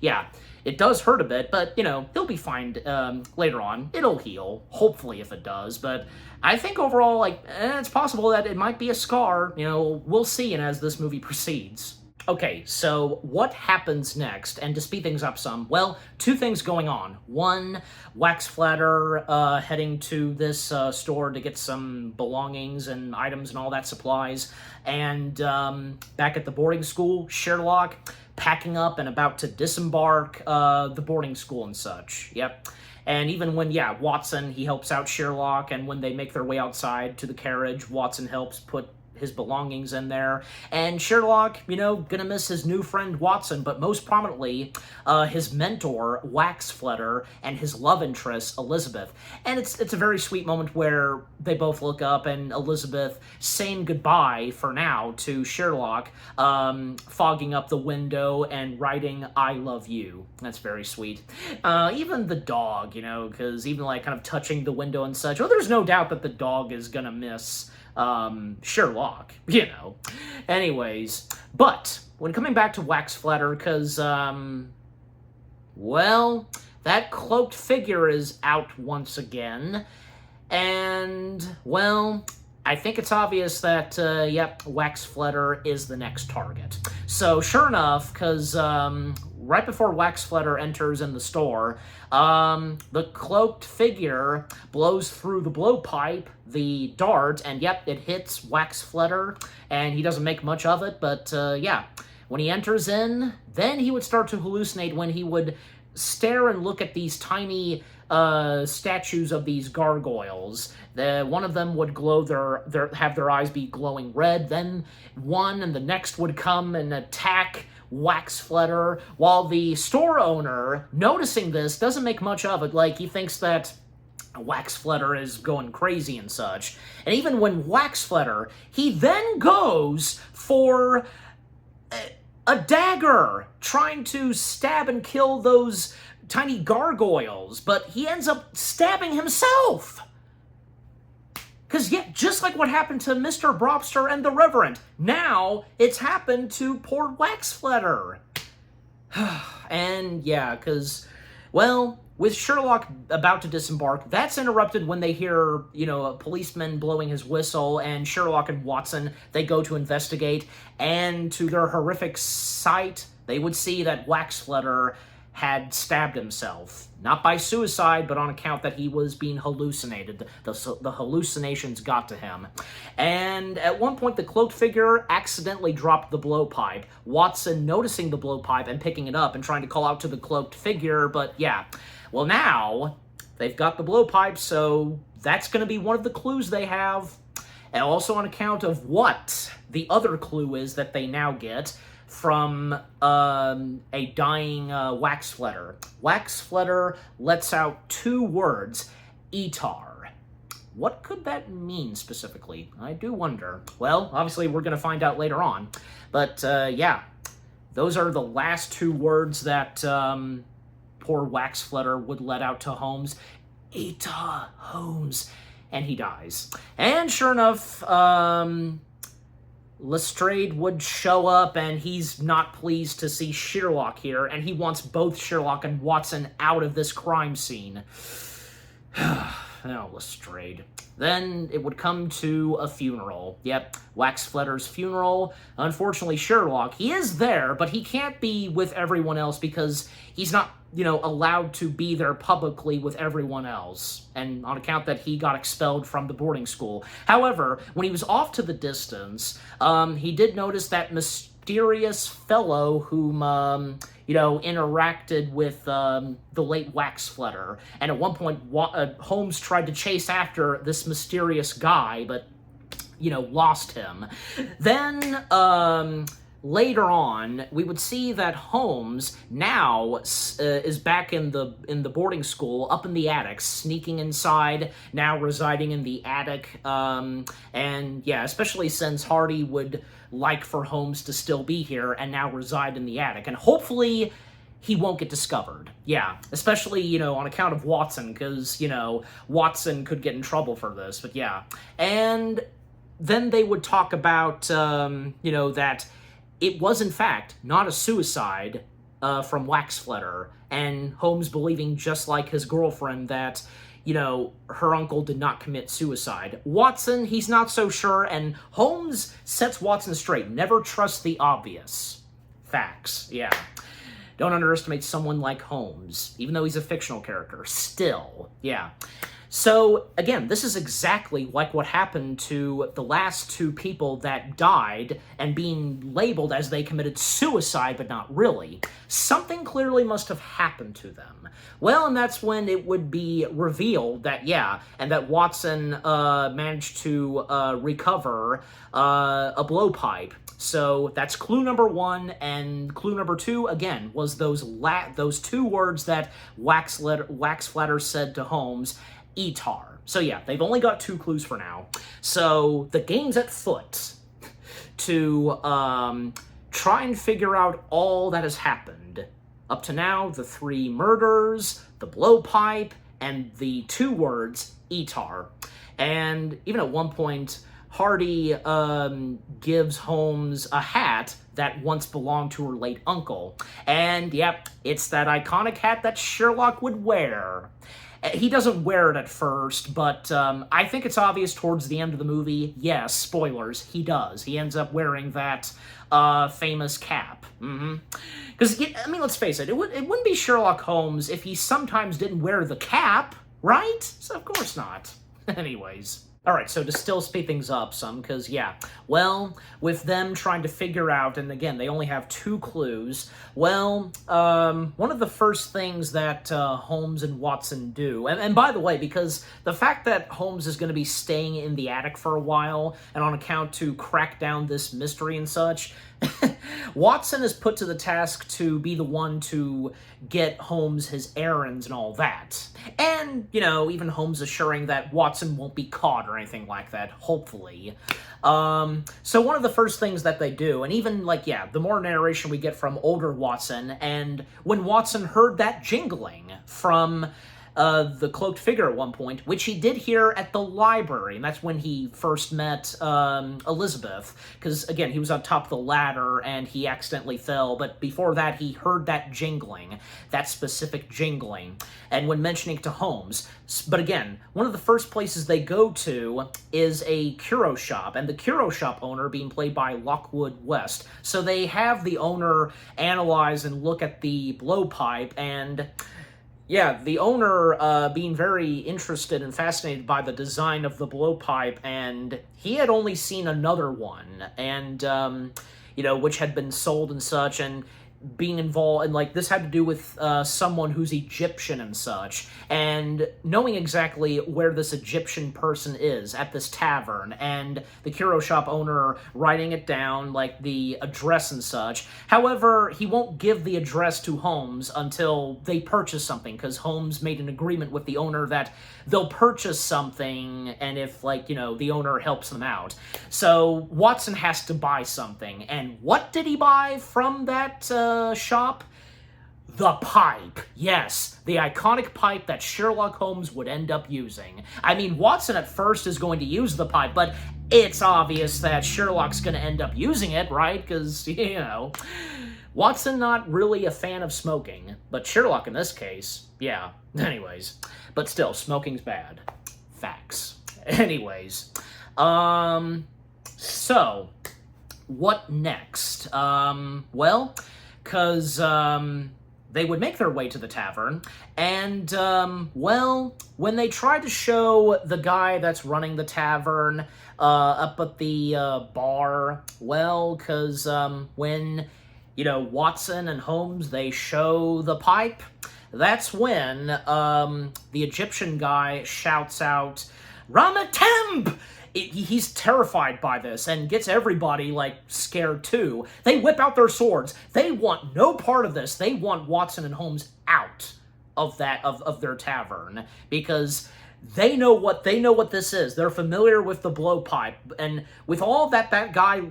yeah. It does hurt a bit, but, he'll be fine later on. It'll heal, hopefully, if it does, but I think overall, it's possible that it might be a scar. We'll see as this movie proceeds. Okay, so what happens next? And to speed things up some, well, two things going on. One, Wax Flatter heading to this store to get some belongings and items and all that supplies. And back at the boarding school, Sherlock packing up and about to disembark the boarding school and such. Yep. And even when, Watson, he helps out Sherlock, and when they make their way outside to the carriage, Watson helps put his belongings in there, and Sherlock, gonna miss his new friend Watson, but most prominently, his mentor, Wax Flatter, and his love interest, Elizabeth. And it's a very sweet moment where they both look up, and Elizabeth saying goodbye, for now, to Sherlock, fogging up the window and writing, "I love you." That's very sweet. Even the dog, because even, kind of touching the window and such, there's no doubt that the dog is gonna miss Sherlock, Anyways, but when coming back to Wax Flatter, because, well, that cloaked figure is out once again, and, well, I think it's obvious that, Wax Flatter is the next target. So, sure enough, because, right before Wax Flatter enters in the store, the cloaked figure blows through the blowpipe, the dart, and it hits Wax Flatter, and he doesn't make much of it, but, when he enters in, then he would start to hallucinate when he would stare and look at these tiny statues of these gargoyles. One of them would glow have their eyes be glowing red, then one and the next would come and attack Wax Flatter, while the store owner, noticing this, doesn't make much of it. He thinks that Wax Flatter is going crazy and such. And even when Wax Flatter, he then goes for a dagger, trying to stab and kill those tiny gargoyles, but he ends up stabbing himself. Because, just like what happened to Mr. Brobster and the Reverend, now it's happened to poor Wax Flatter. And, because Well, with Sherlock about to disembark, that's interrupted when they hear, a policeman blowing his whistle, and Sherlock and Watson, they go to investigate, and to their horrific sight, they would see that Waxflutter had stabbed himself. Not by suicide, but on account that he was being hallucinated. The hallucinations got to him. And at one point, the cloaked figure accidentally dropped the blowpipe. Watson noticing the blowpipe and picking it up and trying to call out to the cloaked figure, but yeah. Well, now, they've got the blowpipe, so that's going to be one of the clues they have. And also on account of what the other clue is that they now get from a dying Waxflutter. Waxflutter lets out 2 words, Etar. What could that mean specifically? I do wonder. Well, obviously we're going to find out later on. But yeah, those are the last 2 words that poor Waxflutter would let out to Holmes. Etar, Holmes. And he dies. And sure enough, Lestrade would show up, and he's not pleased to see Sherlock here, and he wants both Sherlock and Watson out of this crime scene. Oh, Lestrade. Then it would come to a funeral. Yep, Waxflutter's funeral. Unfortunately, Sherlock, he is there, but he can't be with everyone else because he's not, allowed to be there publicly with everyone else, and on account that he got expelled from the boarding school. However, when he was off to the distance, he did notice that mysterious fellow whom, interacted with the late Waxflutter. And at one point, Holmes tried to chase after this mysterious guy, but, lost him. Then, later on, we would see that Holmes now is back in the boarding school, up in the attic, sneaking inside, now residing in the attic, and yeah, especially since Hardy would like for Holmes to still be here and now reside in the attic, and hopefully he won't get discovered. Yeah, especially, on account of Watson, because, Watson could get in trouble for this, but yeah. And then they would talk about, that it was, in fact, not a suicide from Waxflutter, and Holmes believing, just like his girlfriend, that, her uncle did not commit suicide. Watson, he's not so sure, and Holmes sets Watson straight. Never trust the obvious. Facts, yeah. Don't underestimate someone like Holmes, even though he's a fictional character. Still, yeah. So, again, this is exactly like what happened to the last 2 people that died and being labeled as they committed suicide, but not really. Something clearly must have happened to them. Well, and that's when it would be revealed that, yeah, and that Watson managed to recover a blowpipe. So that's clue number 1, and clue number 2, again, was those 2 words that Waxflutter said to Holmes, Etar. So yeah, they've only got 2 clues for now. So the game's at foot to try and figure out all that has happened. Up to now, the 3 murders, the blowpipe, and the 2 words, Etar. And even at one point, Hardy gives Holmes a hat that once belonged to her late uncle. And yep, it's that iconic hat that Sherlock would wear. He doesn't wear it at first, but I think it's obvious towards the end of the movie. Yes, spoilers, he does. He ends up wearing that famous cap. Because, let's face it, it wouldn't be Sherlock Holmes if he sometimes didn't wear the cap, right? So, of course not. Anyways. Alright, so to still speed things up some, because, yeah, well, with them trying to figure out, and again, they only have 2 clues, well, one of the first things that Holmes and Watson do, and by the way, because the fact that Holmes is going to be staying in the attic for a while, and on account to crack down this mystery and such, Watson is put to the task to be the one to get Holmes his errands and all that. And, even Holmes assuring that Watson won't be caught or anything like that, hopefully. So one of the first things that they do, and even, the more narration we get from older Watson, and when Watson heard that jingling from the cloaked figure at one point, which he did here at the library, and that's when he first met Elizabeth, because, again, he was on top of the ladder, and he accidentally fell, but before that, he heard that jingling, that specific jingling, and when mentioning it to Holmes, but again, one of the first places they go to is a curio shop, and the curio shop owner being played by Lockwood West, so they have the owner analyze and look at the blowpipe, and yeah, the owner being very interested and fascinated by the design of the blowpipe, and he had only seen another one, and, which had been sold and such, and being involved, and, like, this had to do with someone who's Egyptian and such, and knowing exactly where this Egyptian person is at this tavern, and the curio shop owner writing it down, like, the address and such. However, he won't give the address to Holmes until they purchase something, because Holmes made an agreement with the owner that they'll purchase something, and if, like, the owner helps them out. So, Watson has to buy something, and what did he buy from that, shop? The pipe. Yes, the iconic pipe that Sherlock Holmes would end up using. I mean, Watson at first is going to use the pipe, but it's obvious that Sherlock's going to end up using it, right? Because, Watson not really a fan of smoking, but Sherlock in this case, yeah. Anyways, but still, smoking's bad. Facts. Anyways, so, what next? Well, because they would make their way to the tavern, and, when they try to show the guy that's running the tavern up at the bar, well, because when, Watson and Holmes, they show the pipe, that's when the Egyptian guy shouts out, "Ramatemp!" He's terrified by this and gets everybody, like, scared too. They whip out their swords. They want no part of this. They want Watson and Holmes out of their tavern, because they know what this is. They're familiar with the blowpipe, and with all that guy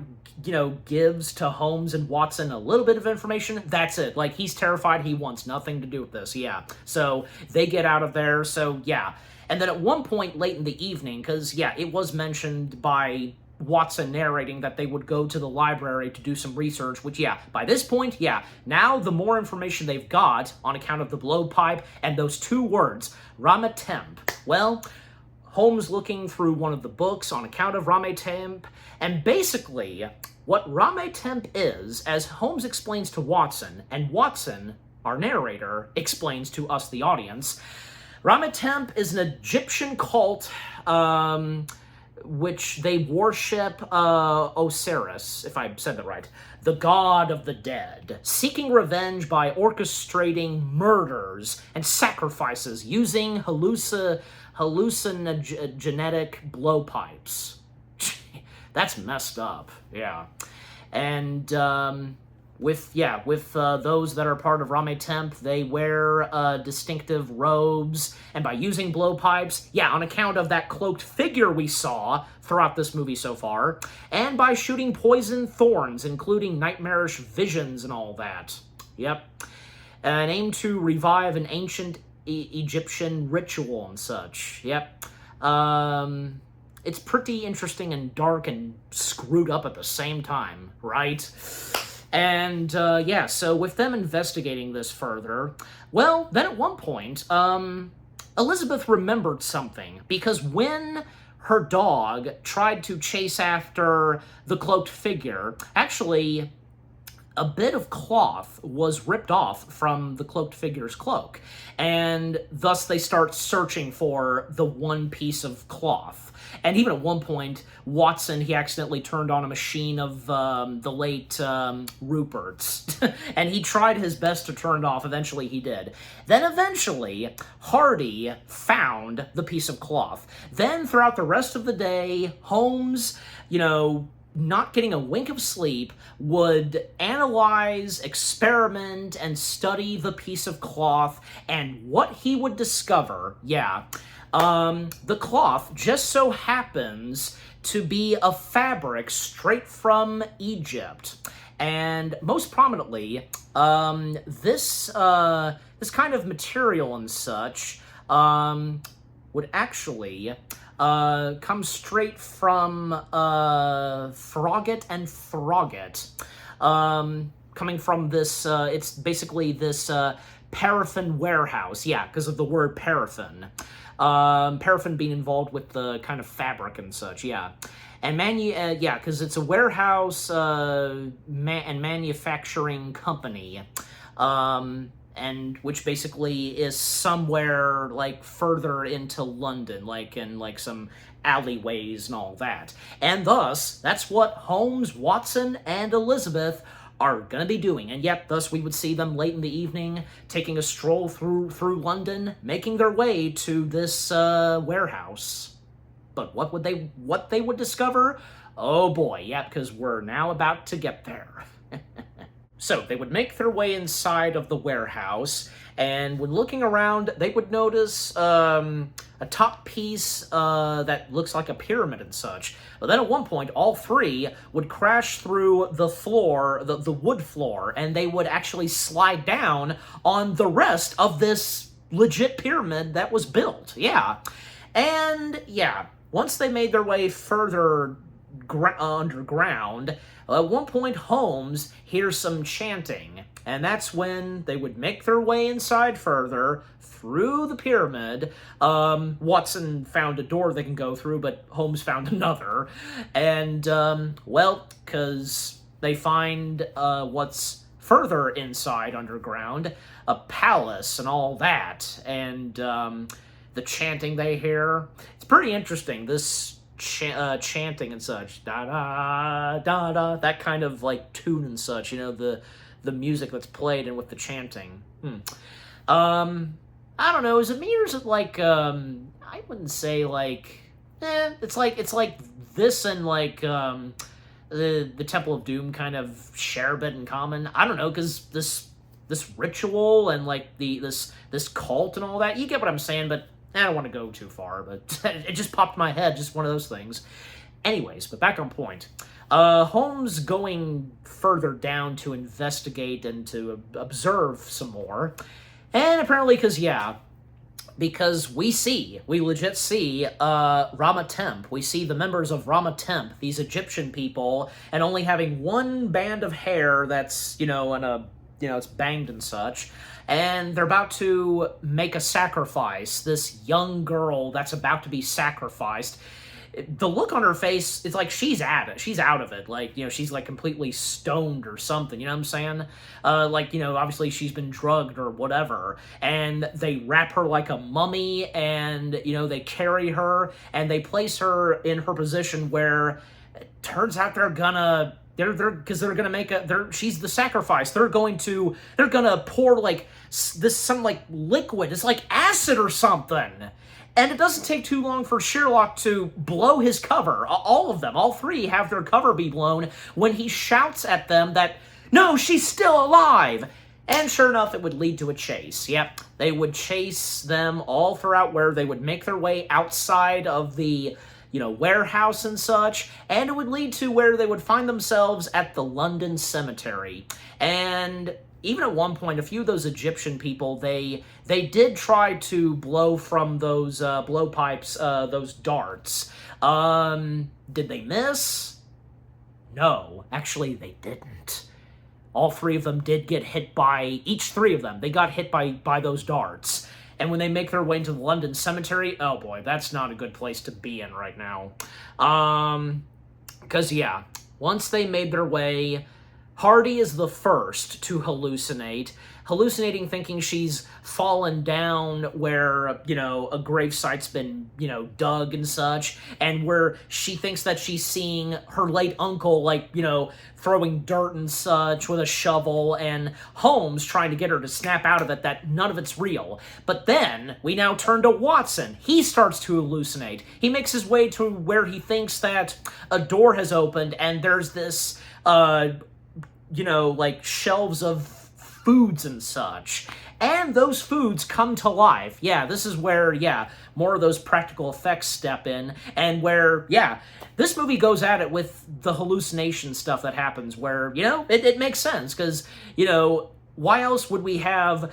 gives to Holmes and Watson a little bit of information, that's it. Like, he's terrified. He wants nothing to do with this. Yeah. So they get out of there. So yeah. And then at one point late in the evening, because, yeah, it was mentioned by Watson narrating that they would go to the library to do some research, which, yeah, by this point, yeah, now the more information they've got on account of the blowpipe and those two words, Ramatemp, well, Holmes looking through one of the books on account of Ramatemp, and basically, what Ramatemp is, as Holmes explains to Watson, and Watson, our narrator, explains to us, the audience, Ramatemp is an Egyptian cult, which they worship Osiris, if I said that right, the god of the dead, seeking revenge by orchestrating murders and sacrifices using hallucinogenic blowpipes. That's messed up, yeah. And, with those that are part of Ramatemp, they wear distinctive robes, and by using blowpipes, yeah, on account of that cloaked figure we saw throughout this movie so far, and by shooting poison thorns, including nightmarish visions and all that. Yep. An aim to revive an ancient Egyptian ritual and such. Yep. It's pretty interesting and dark and screwed up at the same time, right? And, so with them investigating this further, well, then at one point, Elizabeth remembered something, because when her dog tried to chase after the cloaked figure, actually, a bit of cloth was ripped off from the cloaked figure's cloak, and thus they start searching for the one piece of cloth. And even at one point, Watson, he accidentally turned on a machine of the late Rupert's, and he tried his best to turn it off. Eventually, he did. Then eventually, Hardy found the piece of cloth. Then, throughout the rest of the day, Holmes, not getting a wink of sleep, would analyze, experiment, and study the piece of cloth, and what he would discover, the cloth just so happens to be a fabric straight from Egypt. And most prominently, this kind of material and such would actually come straight from Frogget and Frogget. Coming from this, it's basically this paraffin warehouse. Yeah, because of the word paraffin. Paraffin being involved with the kind of fabric and such, yeah. And yeah, because it's a warehouse and manufacturing company, and which basically is somewhere like further into London, like in like some alleyways and all that. And thus, that's what Holmes, Watson, and Elizabeth are gonna be doing. And yet, thus we would see them late in the evening, taking a stroll through London, making their way to this warehouse. But what they would discover? Oh boy, yeah, because we're now about to get there. So they would make their way inside of the warehouse, and when looking around, they would notice a top piece that looks like a pyramid and such. But then at one point, all three would crash through the floor, the wood floor, and they would actually slide down on the rest of this legit pyramid that was built. Yeah. And yeah, once they made their way further underground, at one point Holmes hears some chanting, and that's when they would make their way inside further through the pyramid. Watson found a door they can go through, but Holmes found another. And, well, because they find what's further inside underground, a palace and all that, and the chanting they hear. It's pretty interesting, this chanting and such, da da da, that kind of like tune and such, you know, the music that's played and with the chanting. I don't know, is it me or is it like I wouldn't say like it's like this and like the Temple of Doom kind of share a bit in common. I don't know, because this ritual and like this cult and all that, you get what I'm saying, but I don't want to go too far, but it just popped in my head, just one of those things. Anyways, but back on point. Holmes going further down to investigate and to observe some more. And apparently, because we legit see Rama Temp. We see the members of Rama Temp, these Egyptian people, and only having one band of hair that's, it's banged and such. And they're about to make a sacrifice. This young girl that's about to be sacrificed. The look on her face, it's like she's at it. She's out of it. Like, she's like completely stoned or something. You know what I'm saying? Obviously she's been drugged or whatever. And they wrap her like a mummy and, they carry her and they place her in her position where it turns out she's the sacrifice. They're gonna pour like some like liquid. It's like acid or something. And it doesn't take too long for Sherlock to blow his cover. All of them, all three have their cover be blown when he shouts at them that, no, she's still alive. And sure enough, it would lead to a chase. Yep, they would chase them all throughout where they would make their way outside of the warehouse and such, and it would lead to where they would find themselves at the London cemetery. And even at one point, a few of those Egyptian people, they did try to blow from those blowpipes, those darts. Did they miss? No, actually they didn't. All three of them did get hit by, each three of them, they got hit by those darts. And when they make their way into the London cemetery, oh boy, that's not a good place to be in right now. Because, once they made their way, Hardy is the first to hallucinating thinking she's fallen down where, a gravesite's been, dug and such, and where she thinks that she's seeing her late uncle, like, throwing dirt and such with a shovel, and Holmes trying to get her to snap out of it that none of it's real. But then, we now turn to Watson. He starts to hallucinate. He makes his way to where he thinks that a door has opened, and there's this, like shelves of foods and such. And those foods come to life. Yeah, this is where, more of those practical effects step in, and where, this movie goes at it with the hallucination stuff that happens, where, it makes sense, because, why else would we have,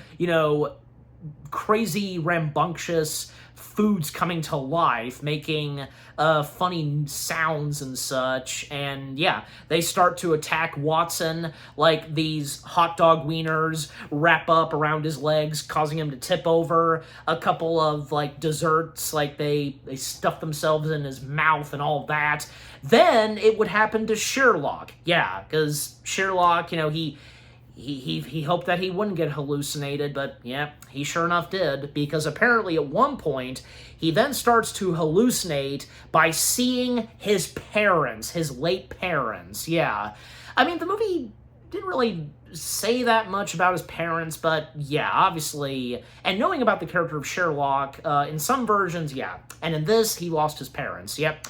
crazy, rambunctious foods coming to life, making funny sounds and such. And yeah, they start to attack Watson, like these hot dog wieners wrap up around his legs, causing him to tip over. A couple of like desserts, like they stuff themselves in his mouth and all that. Then it would happen to Sherlock. Yeah, because Sherlock, he hoped that he wouldn't get hallucinated, but yeah, he sure enough did, because apparently at one point, he then starts to hallucinate by seeing his parents, his late parents, yeah. I mean, the movie didn't really say that much about his parents, but yeah, obviously, and knowing about the character of Sherlock, in some versions, yeah, and in this, he lost his parents, yep.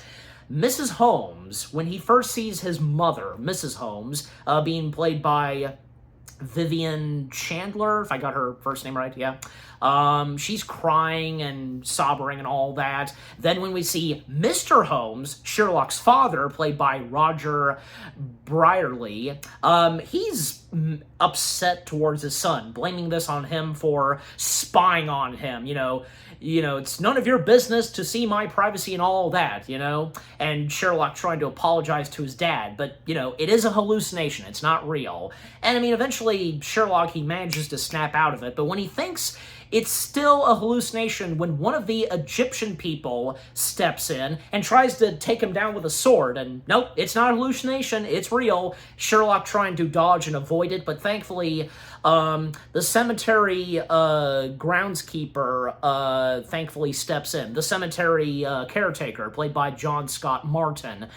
Mrs. Holmes, when he first sees his mother, Mrs. Holmes, being played by Vivian Chandler, if I got her first name right, yeah. She's crying and sobbing and all that. Then when we see Mr. Holmes, Sherlock's father, played by Roger Brierly, he's upset towards his son, blaming this on him for spying on him, it's none of your business to see my privacy and all that, and Sherlock trying to apologize to his dad, but, it is a hallucination, it's not real. And, I mean, eventually, Sherlock, he manages to snap out of it, but when he thinks it's still a hallucination, when one of the Egyptian people steps in and tries to take him down with a sword, and nope, it's not a hallucination, it's real. Sherlock trying to dodge and avoid it, but thankfully, the cemetery groundskeeper thankfully steps in. The cemetery caretaker, played by John Scott Martin,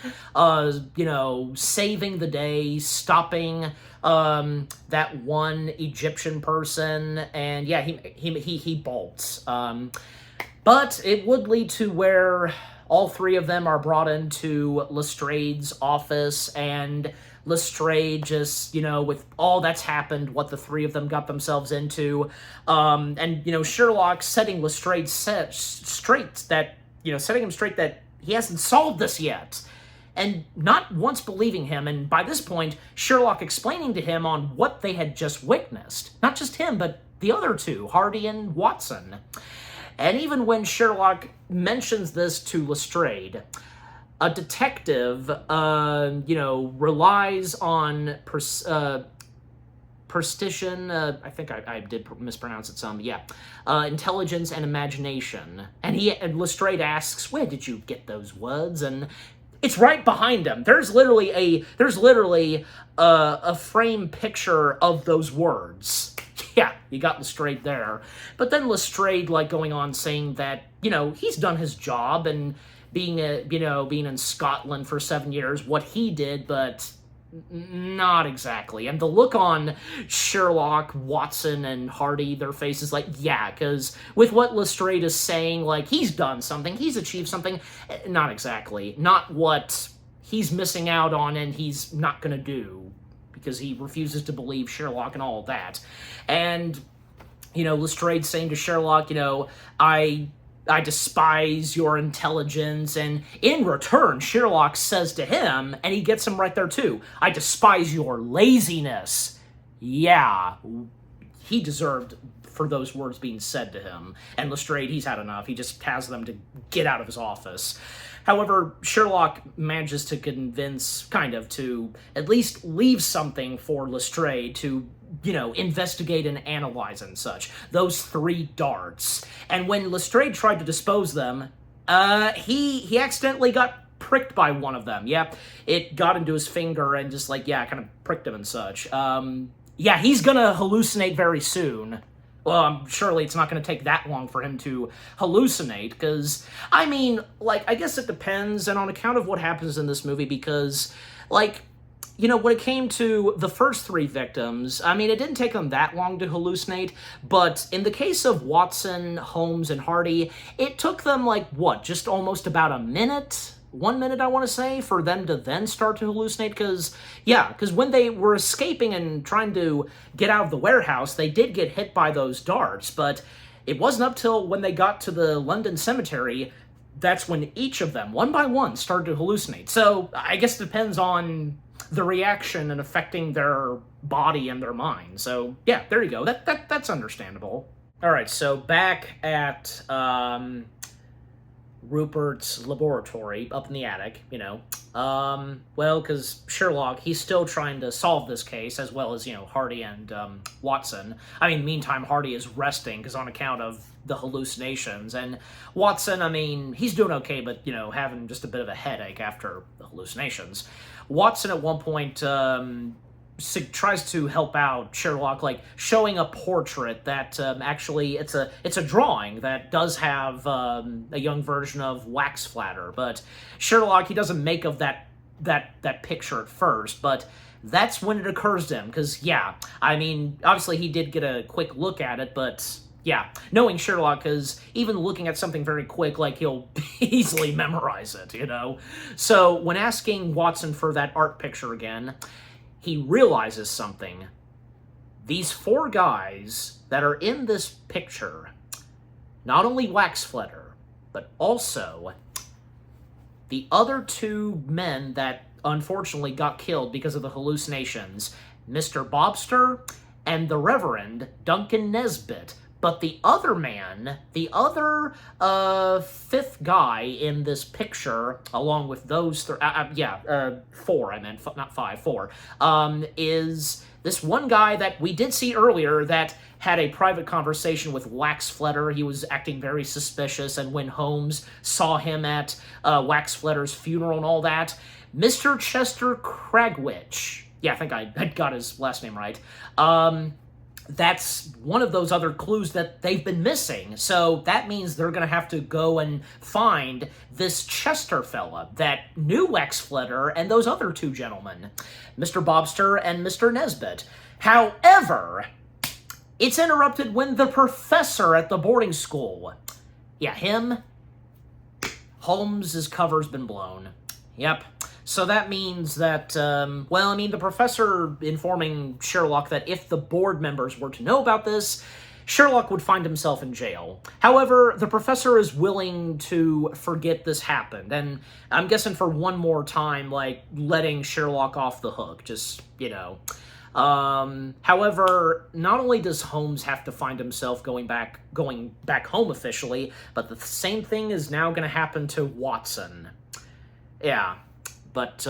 saving the day, stopping that one Egyptian person, and yeah, he bolts. But it would lead to where all three of them are brought into Lestrade's office, and Lestrade just, with all that's happened, what the three of them got themselves into, and, Sherlock setting Lestrade straight that he hasn't solved this yet, and not once believing him, and by this point, Sherlock explaining to him on what they had just witnessed. Not just him, but the other two, Hardy and Watson. And even when Sherlock mentions this to Lestrade, a detective, relies on perstition, I think I did mispronounce it some, yeah, intelligence and imagination. And Lestrade asks, where did you get those words? And it's right behind him. There's literally a frame picture of those words. Yeah, you got Lestrade there. But then Lestrade, going on saying that, he's done his job, and being in Scotland for 7 years, what he did, but not exactly. And the look on Sherlock, Watson, and Hardy, their faces, yeah, because with what Lestrade is saying, he's done something, he's achieved something, not exactly. Not what he's missing out on and he's not going to do, because he refuses to believe Sherlock and all of that. And, Lestrade saying to Sherlock, I despise your intelligence, and in return, Sherlock says to him, and he gets him right there too, I despise your laziness. Yeah, he deserved for those words being said to him, and Lestrade, he's had enough. He just has them to get out of his office. However, Sherlock manages to to at least leave something for Lestrade to, investigate and analyze and such. Those 3 darts. And when Lestrade tried to dispose them, he accidentally got pricked by one of them. Yeah, it got into his finger and just kind of pricked him and such. Yeah, he's gonna hallucinate very soon. Well, surely it's not going to take that long for him to hallucinate, because, I mean, I guess it depends, and on account of what happens in this movie, because, when it came to the first 3 victims, I mean, it didn't take them that long to hallucinate, but in the case of Watson, Holmes, and Hardy, it took them, just almost about a minute? 1 minute, I want to say, for them to then start to hallucinate, because when they were escaping and trying to get out of the warehouse, they did get hit by those darts, but it wasn't up till when they got to the London cemetery, that's when each of them, one by one, started to hallucinate. So, I guess it depends on the reaction and affecting their body and their mind. So, yeah, there you go. That's understandable. All right, so back at Rupert's laboratory up in the attic, well, because Sherlock, he's still trying to solve this case, as well as, Hardy and Watson. I mean, meantime, Hardy is resting, because on account of the hallucinations, and Watson, I mean, he's doing okay, but, having just a bit of a headache after the hallucinations. Watson, at one point, tries to help out Sherlock, like showing a portrait that actually it's a drawing that does have a young version of Wax Flatter, but Sherlock, he doesn't make of that picture at first, but that's when it occurs to him, because yeah, I mean, obviously he did get a quick look at it, but yeah, knowing Sherlock, because even looking at something very quick, like, he'll easily memorize it, So when asking Watson for that art picture again, he realizes something. These 4 guys that are in this picture, not only Wax Flatter, but also the other 2 men that unfortunately got killed because of the hallucinations, Mr. Bobster and the Reverend Duncan Nesbit. But the other man, the other 5th guy in this picture, along with those 4, I meant, not 5, 4, is this one guy that we did see earlier that had a private conversation with Wax Flatter. He was acting very suspicious, and when Holmes saw him at Wax Flatter's funeral and all that, Mr. Chester Cragwitch, yeah, I think I got his last name right, that's one of those other clues that they've been missing. So that means they're going to have to go and find this Chester fella that knew Wax Flatter and those other 2 gentlemen, Mr. Bobster and Mr. Nesbit. However, it's interrupted when the professor at the boarding school, Holmes's cover's been blown. Yep. So that means that, the professor informing Sherlock that if the board members were to know about this, Sherlock would find himself in jail. However, the professor is willing to forget this happened, and I'm guessing for one more time, like, letting Sherlock off the hook, just, However, not only does Holmes have to find himself going back home officially, but the same thing is now going to happen to Watson. Yeah. But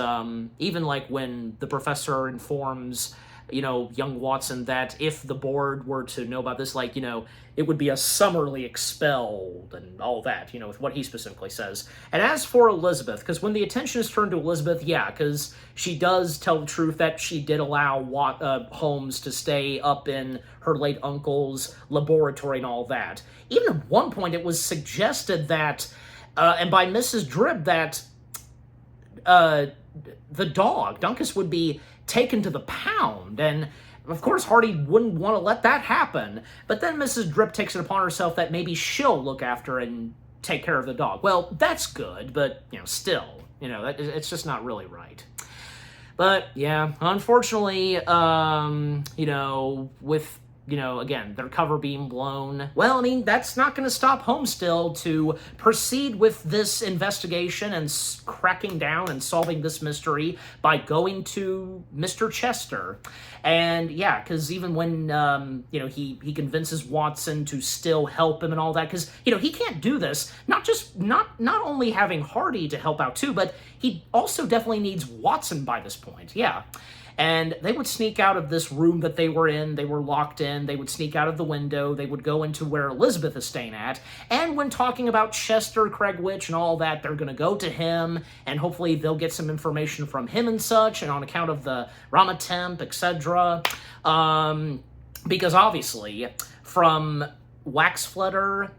even like when the professor informs, young Watson that if the board were to know about this, like, it would be a summarily expelled and all that, with what he specifically says. And as for Elizabeth, because when the attention is turned to Elizabeth, yeah, because she does tell the truth that she did allow Holmes to stay up in her late uncle's laboratory and all that. Even at one point it was suggested that, and by Mrs. Dribb, that the dog, Dunkus, would be taken to the pound, and of course Hardy wouldn't want to let that happen, but then Mrs. Dribb takes it upon herself that maybe she'll look after and take care of the dog. Well, that's good, but, still, it's just not really right. But, yeah, unfortunately, with again, their cover being blown. Well, that's not going to stop Holmes still to proceed with this investigation and cracking down and solving this mystery by going to Mr. Chester. And yeah, because even when, he convinces Watson to still help him and all that, because, he can't do this, not only having Hardy to help out too, but he also definitely needs Watson by this point, yeah. And they would sneak out of this room that they were in. They were locked in. They would sneak out of the window. They would go into where Elizabeth is staying at. And when talking about Chester Cragwitch and all that, they're going to go to him, and hopefully they'll get some information from him and such, and on account of the Rama Temp, etc. Because obviously, from Wax Flatter,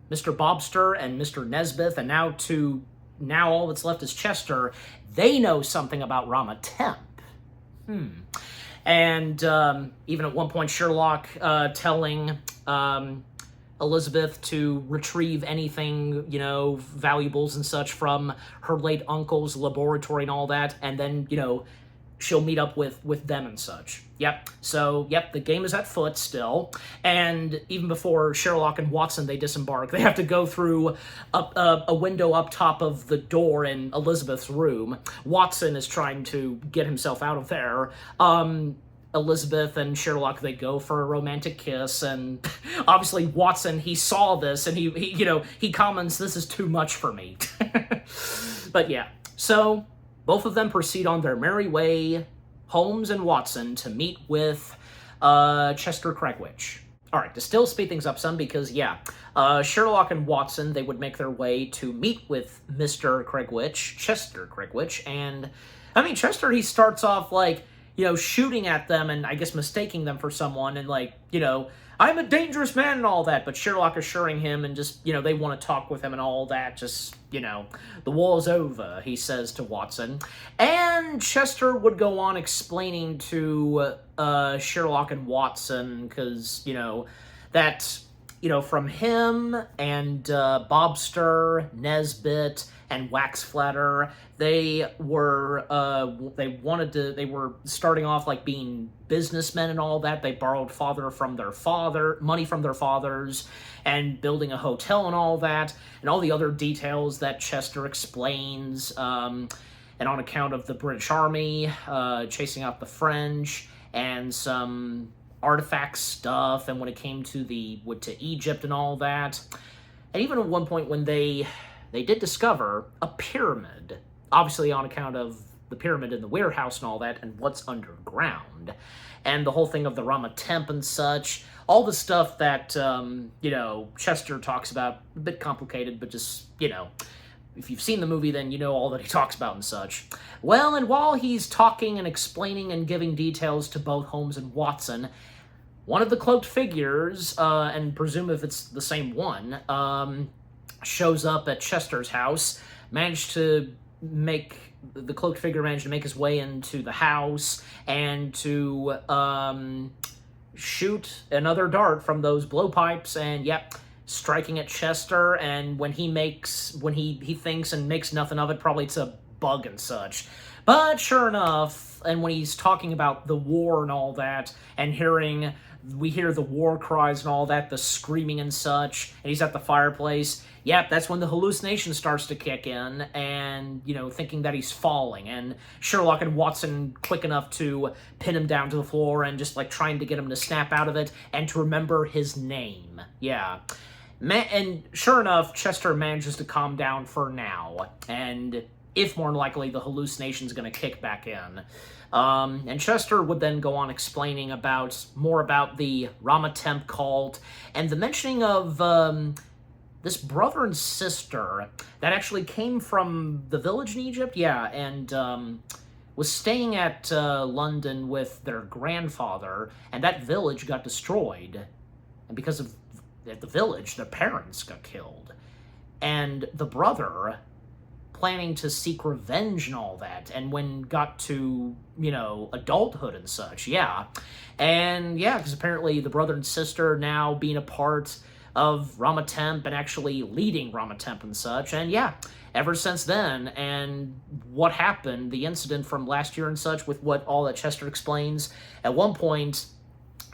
Mr. Bobster, and Mr. Nesbit, and now all that's left is Chester, they know something about Rama Temp. And even at one point, Sherlock telling Elizabeth to retrieve anything, valuables and such from her late uncle's laboratory and all that, and then, she'll meet up with them and such. Yep. So, yep, the game is at foot still. And even before Sherlock and Watson, they disembark, they have to go through a window up top of the door in Elizabeth's room. Watson is trying to get himself out of there. Elizabeth and Sherlock, they go for a romantic kiss, and obviously Watson, he saw this, and he comments, "This is too much for me." But yeah, so both of them proceed on their merry way, Holmes and Watson, to meet with Chester Craigwitch. All right, to still speed things up some, because, yeah, Sherlock and Watson, they would make their way to meet with Mr. Craigwitch, Chester Craigwitch, and, I mean, Chester, he starts off, like, shooting at them and, I guess, mistaking them for someone, and, like, I'm a dangerous man and all that, but Sherlock assuring him, and just, they want to talk with him and all that, just, the war's over, he says to Watson. And Chester would go on explaining to Sherlock and Watson, because, that, from him and Bobster, Nesbit, and Waxflatter, they were starting off like being businessmen and all that. They borrowed money from their fathers, and building a hotel and all that, and all the other details that Chester explains, and on account of the British Army chasing out the French, and some artifact stuff, and when it came to to Egypt and all that. And even at one point when they did discover a pyramid, obviously on account of the pyramid in the warehouse and all that, and what's underground, and the whole thing of the Rama-Temp and such, all the stuff that, Chester talks about, a bit complicated, but just, if you've seen the movie, then you know all that he talks about and such. Well, and while he's talking and explaining and giving details to both Holmes and Watson, one of the cloaked figures, and presume if it's the same one, shows up at Chester's house, the cloaked figure managed to make his way into the house, and to shoot another dart from those blowpipes, and yep, striking at Chester, and when he thinks and makes nothing of it, probably it's a bug and such. But sure enough, and when he's talking about the war and all that, and we hear the war cries and all that, the screaming and such, and he's at the fireplace, yep, that's when the hallucination starts to kick in, and, thinking that he's falling, and Sherlock and Watson quick enough to pin him down to the floor, and just, like, trying to get him to snap out of it, and to remember his name. Yeah. And sure enough, Chester manages to calm down for now, and if more than likely, the hallucination's going to kick back in. And Chester would then go on explaining more about the Rama-Temp cult, and the mentioning of this brother and sister that actually came from the village in Egypt, yeah, and was staying at London with their grandfather, and that village got destroyed, and because of at the village, their parents got killed, and the brother, planning to seek revenge and all that, and when got to, adulthood and such, yeah. And yeah, because apparently the brother and sister now being a part of Rama-Temp and actually leading Rama-Temp and such, and yeah, ever since then, and what happened, the incident from last year and such, with all that Chester explains, at one point,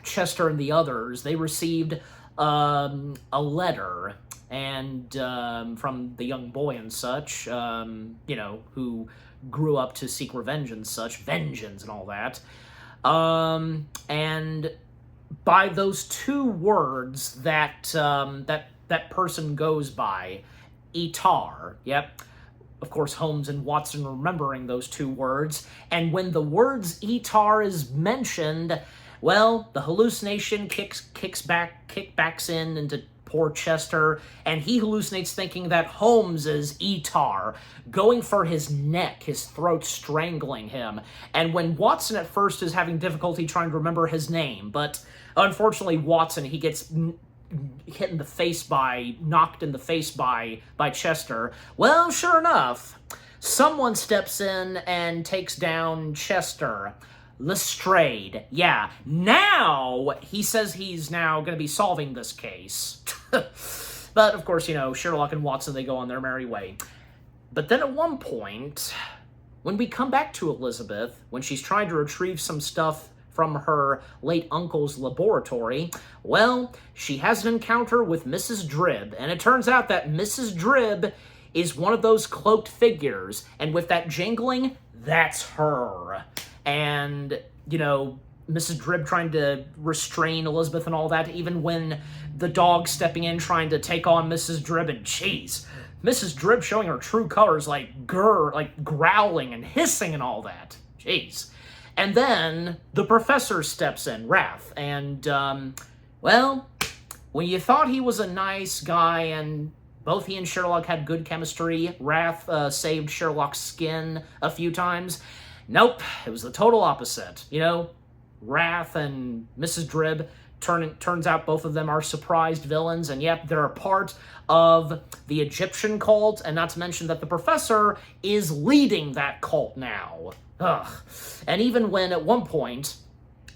Chester and the others, they received a letter, and from the young boy and such, who grew up to seek revenge and such, vengeance and all that, and by those two words that that person goes by, Etar, yep, of course Holmes and Watson remembering those two words, and when the words Etar is mentioned, well, the hallucination kickbacks into poor Chester, and he hallucinates thinking that Holmes is Etar, going for his neck, his throat, strangling him. And when Watson at first is having difficulty trying to remember his name, but unfortunately Watson, he gets knocked in the face by Chester. Well, sure enough, someone steps in and takes down Chester. Lestrade. Yeah. Now, he says he's now going to be solving this case. But, of course, Sherlock and Watson, they go on their merry way. But then at one point, when we come back to Elizabeth, when she's trying to retrieve some stuff from her late uncle's laboratory, well, she has an encounter with Mrs. Dribb, and it turns out that Mrs. Dribb is one of those cloaked figures, and with that jingling, that's her. And, Mrs. Drib trying to restrain Elizabeth and all that, even when the dog stepping in trying to take on Mrs. Drib, and jeez, Mrs. Drib showing her true colors, like growling and hissing and all that. Jeez. And then the professor steps in, Wrath, and, well, when you thought he was a nice guy and both he and Sherlock had good chemistry, Wrath saved Sherlock's skin a few times. Nope, it was the total opposite. You know, Wrath and Mrs. Drib, turns out both of them are surprised villains, and yep, they're a part of the Egyptian cult, and not to mention that the professor is leading that cult now. Ugh. And even when, at one point,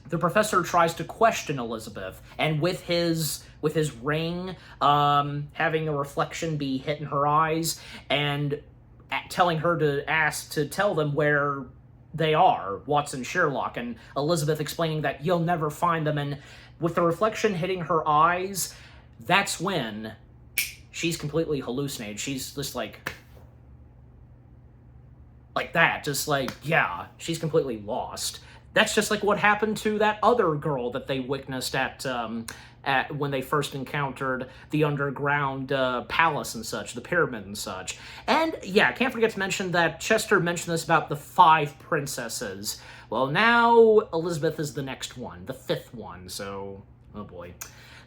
the professor tries to question Elizabeth, and with his ring, having a reflection be hit in her eyes, and telling her to tell them where they are, Watson, Sherlock, and Elizabeth explaining that you'll never find them, and with the reflection hitting her eyes, that's when she's completely hallucinated. She's just like that, just like, yeah, she's completely lost. That's just like what happened to that other girl that they witnessed at when they first encountered the underground palace and such, the pyramid and such. And yeah, I can't forget to mention that Chester mentioned this about the 5 princesses. Well, now Elizabeth is the next one, the 5th one, so, oh boy.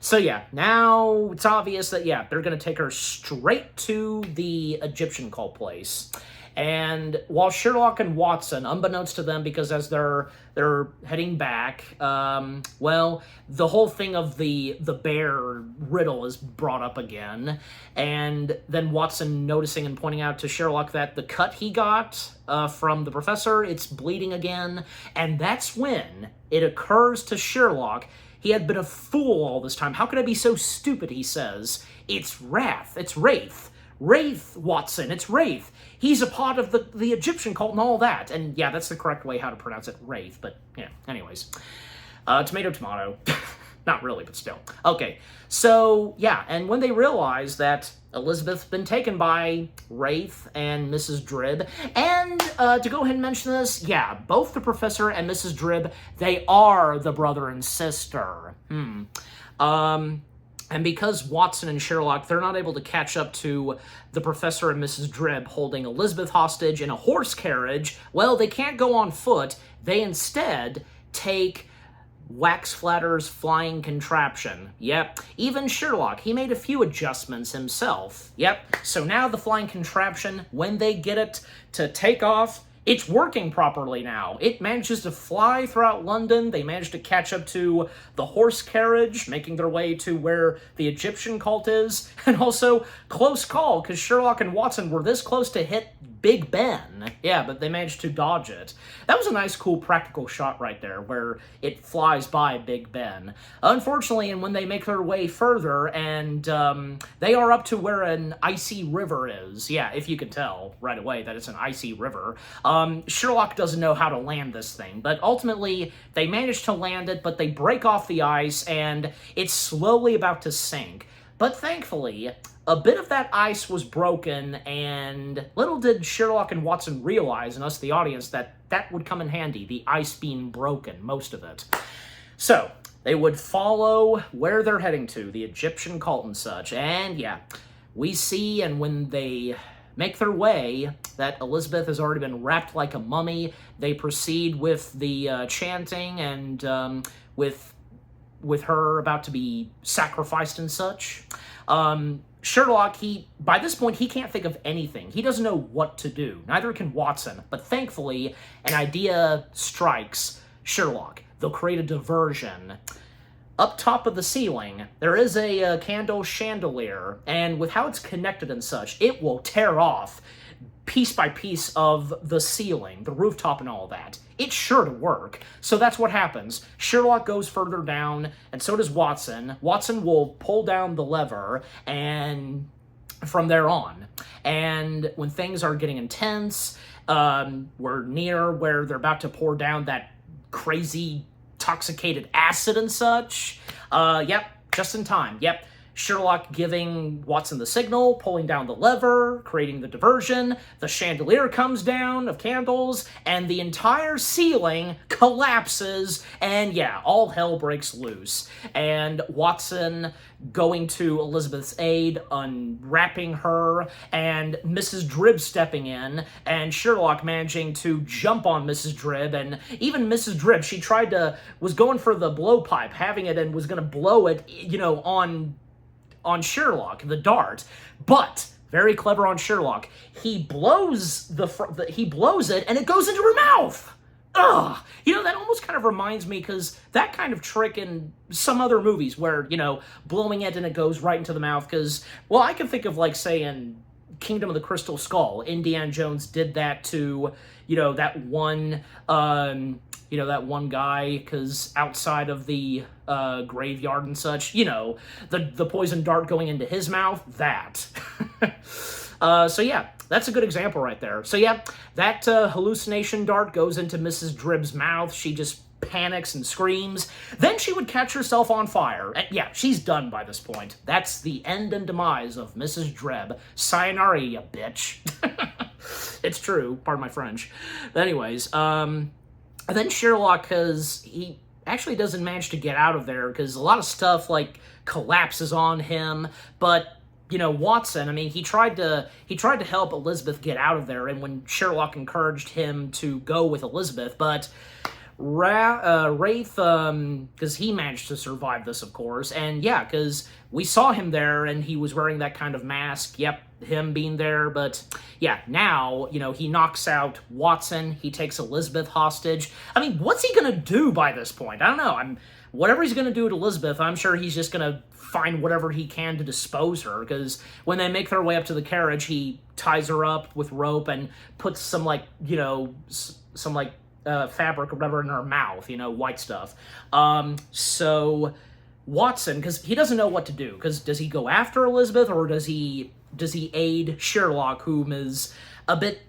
So yeah, now it's obvious that, yeah, they're going to take her straight to the Egyptian cult place. And while Sherlock and Watson, unbeknownst to them, because as they're heading back, well, the whole thing of the bear riddle is brought up again, and then Watson noticing and pointing out to Sherlock that the cut he got from the professor, it's bleeding again, and that's when it occurs to Sherlock he had been a fool all this time. How could I be so stupid, he says. It's Wrath, it's Wraith. Wraith, Watson, it's Wraith. He's a part of the Egyptian cult and all that. And yeah, that's the correct way how to pronounce it, Wraith. But yeah, anyways. Tomato, tomato. Not really, but still. Okay, so yeah, and when they realize that Elizabeth's been taken by Wraith and Mrs. Drib, and to go ahead and mention this, yeah, both the professor and Mrs. Drib, they are the brother and sister. And because Watson and Sherlock, they're not able to catch up to the professor and Mrs. Drib holding Elizabeth hostage in a horse carriage, well, they can't go on foot. They instead take Waxflatter's flying contraption. Yep. Even Sherlock, he made a few adjustments himself. Yep. So now the flying contraption, when they get it to take off, it's working properly now. It manages to fly throughout London. They managed to catch up to the horse carriage, making their way to where the Egyptian cult is. And also, close call, because Sherlock and Watson were this close to hit Big Ben. Yeah, but they managed to dodge it. That was a nice, cool, practical shot right there, where it flies by Big Ben. Unfortunately, and when they make their way further, and they are up to where an icy river is. Yeah, if you can tell right away that it's an icy river. Sherlock doesn't know how to land this thing, but ultimately they manage to land it, but they break off the ice, and it's slowly about to sink. But thankfully, a bit of that ice was broken, and little did Sherlock and Watson realize, and us the audience, that that would come in handy, the ice being broken, most of it. So, they would follow where they're heading to, the Egyptian cult and such, and yeah, we see, and when they make their way, that Elizabeth has already been wrapped like a mummy. They proceed with the chanting, and with her about to be sacrificed and such. Sherlock, by this point, he can't think of anything. He doesn't know what to do. Neither can Watson. But thankfully, an idea strikes Sherlock. They'll create a diversion. Up top of the ceiling, there is a candle chandelier, and with how it's connected and such, it will tear off piece by piece of the ceiling, the rooftop and all that. It's sure to work. So that's what happens. Sherlock goes further down, and so does Watson. Watson will pull down the lever, and from there on. And when things are getting intense, we're near where they're about to pour down that crazy intoxicated acid and such. Yep, just in time. Yep. Sherlock giving Watson the signal, pulling down the lever, creating the diversion, the chandelier comes down of candles, and the entire ceiling collapses, and yeah, all hell breaks loose. And Watson going to Elizabeth's aid, unwrapping her, and Mrs. Dribb stepping in, and Sherlock managing to jump on Mrs. Dribb, and even Mrs. Dribb, she was going for the blowpipe, having it, and was going to blow it, on Sherlock, the dart, but very clever on Sherlock. He blows he blows it, and it goes into her mouth. Ugh! That almost kind of reminds me, because that kind of trick in some other movies where, blowing it and it goes right into the mouth, because, well, I can think of, like, say, in Kingdom of the Crystal Skull, Indiana Jones did that to, that one guy, because outside of the graveyard and such, the poison dart going into his mouth, that. So yeah, that's a good example right there. So yeah, that hallucination dart goes into Mrs. Dribb's mouth. She just panics and screams. Then she would catch herself on fire. And yeah, she's done by this point. That's the end and demise of Mrs. Dribb. Sayonara, you bitch. It's true. Pardon my French. But anyways, and then Sherlock, because he actually doesn't manage to get out of there, because a lot of stuff, like, collapses on him, but Watson, I mean, he tried to help Elizabeth get out of there, and when Sherlock encouraged him to go with Elizabeth, but Wraith, because he managed to survive this, of course, and yeah, because we saw him there, and he was wearing that kind of mask, yep, him being there, but yeah, now, he knocks out Watson, he takes Elizabeth hostage. I mean, what's he gonna do by this point? I don't know, whatever he's gonna do to Elizabeth, I'm sure he's just gonna find whatever he can to dispose her, because when they make their way up to the carriage, he ties her up with rope and puts some, like, fabric or whatever in her mouth, white stuff. So Watson, because he doesn't know what to do, because does he go after Elizabeth, or does he aid Sherlock, whom is a bit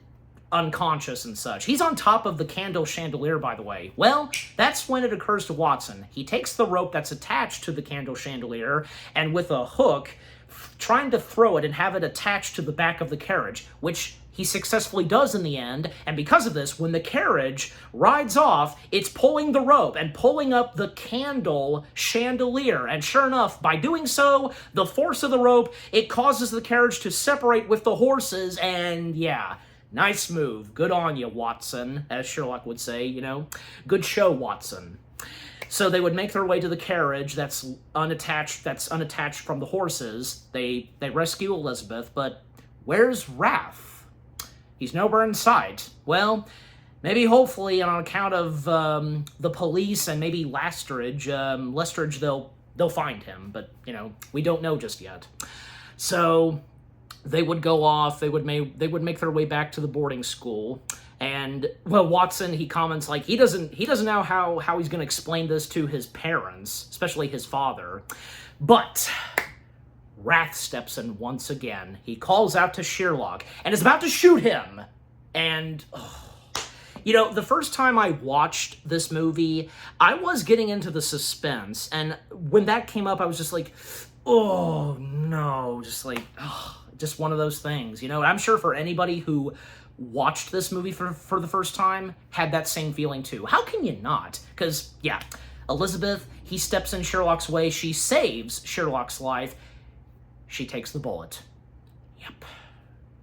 unconscious and such? He's on top of the candle chandelier, by the way. Well, that's when it occurs to Watson. He takes the rope that's attached to the candle chandelier, and with a hook, trying to throw it and have it attached to the back of the carriage, which he successfully does in the end, and because of this, when the carriage rides off, it's pulling the rope and pulling up the candle chandelier, and sure enough, by doing so, the force of the rope, it causes the carriage to separate with the horses, and yeah, nice move. Good on you, Watson, as Sherlock would say, Good show, Watson. So they would make their way to the carriage that's unattached from the horses. They rescue Elizabeth, but where's Wrath? He's nowhere in sight. Well, maybe hopefully on account of the police and maybe Lestridge, they'll find him, but we don't know just yet. So they would go off, they would make their way back to the boarding school, and, well, Watson, he comments, like, he doesn't know how he's going to explain this to his parents, especially his father, but Wrath steps in once again. He calls out to Sherlock, and is about to shoot him, and, the first time I watched this movie, I was getting into the suspense, and when that came up, I was just like, oh, no, just one of those things, I'm sure for anybody who watched this movie for the first time had that same feeling too. How can you not? Because, yeah, Elizabeth, he steps in Sherlock's way, she saves Sherlock's life, she takes the bullet. Yep.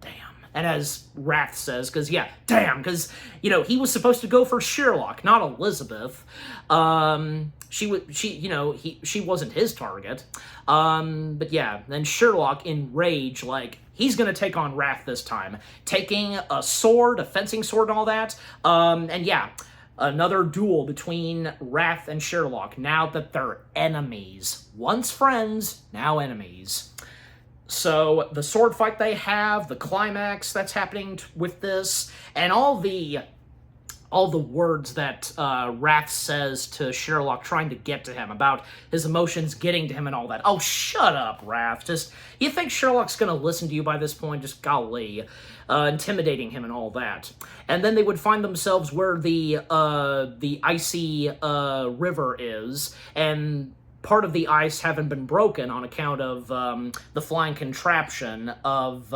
Damn. And as Wrath says, because, yeah, damn, because, he was supposed to go for Sherlock, not Elizabeth. She wasn't his target. But yeah, then Sherlock, in rage, like, he's gonna take on Wrath this time, taking a sword, a fencing sword and all that, and yeah, another duel between Wrath and Sherlock, now that they're enemies. Once friends, now enemies. So, the sword fight they have, the climax that's happening with this, and all the words that Wrath says to Sherlock, trying to get to him, about his emotions getting to him and all that. Oh, shut up, Wrath. Just, you think Sherlock's gonna listen to you by this point? Just golly. Intimidating him and all that. And then they would find themselves where the icy river is, and part of the ice having been broken on account of the flying contraption of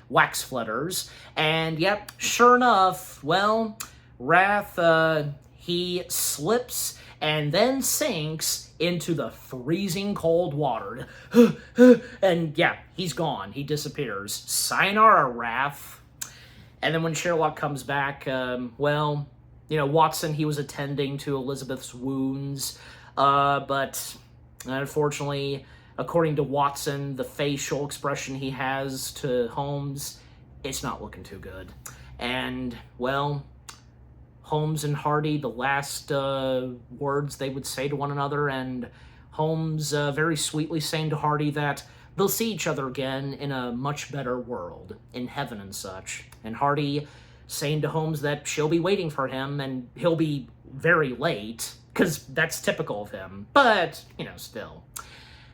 wax flitters. And yep, sure enough, well, Wrath, he slips and then sinks into the freezing cold water. And yeah, he's gone. He disappears. Sayonara, Wrath. And then when Sherlock comes back, well, you know, Watson, he was attending to Elizabeth's wounds, but unfortunately, according to Watson, the facial expression he has to Holmes, it's not looking too good. And, well, Holmes and Hardy, the last words they would say to one another, and Holmes very sweetly saying to Hardy that they'll see each other again in a much better world, in heaven and such. And Hardy saying to Holmes that she'll be waiting for him, and he'll be very late, because that's typical of him. But, you know, still.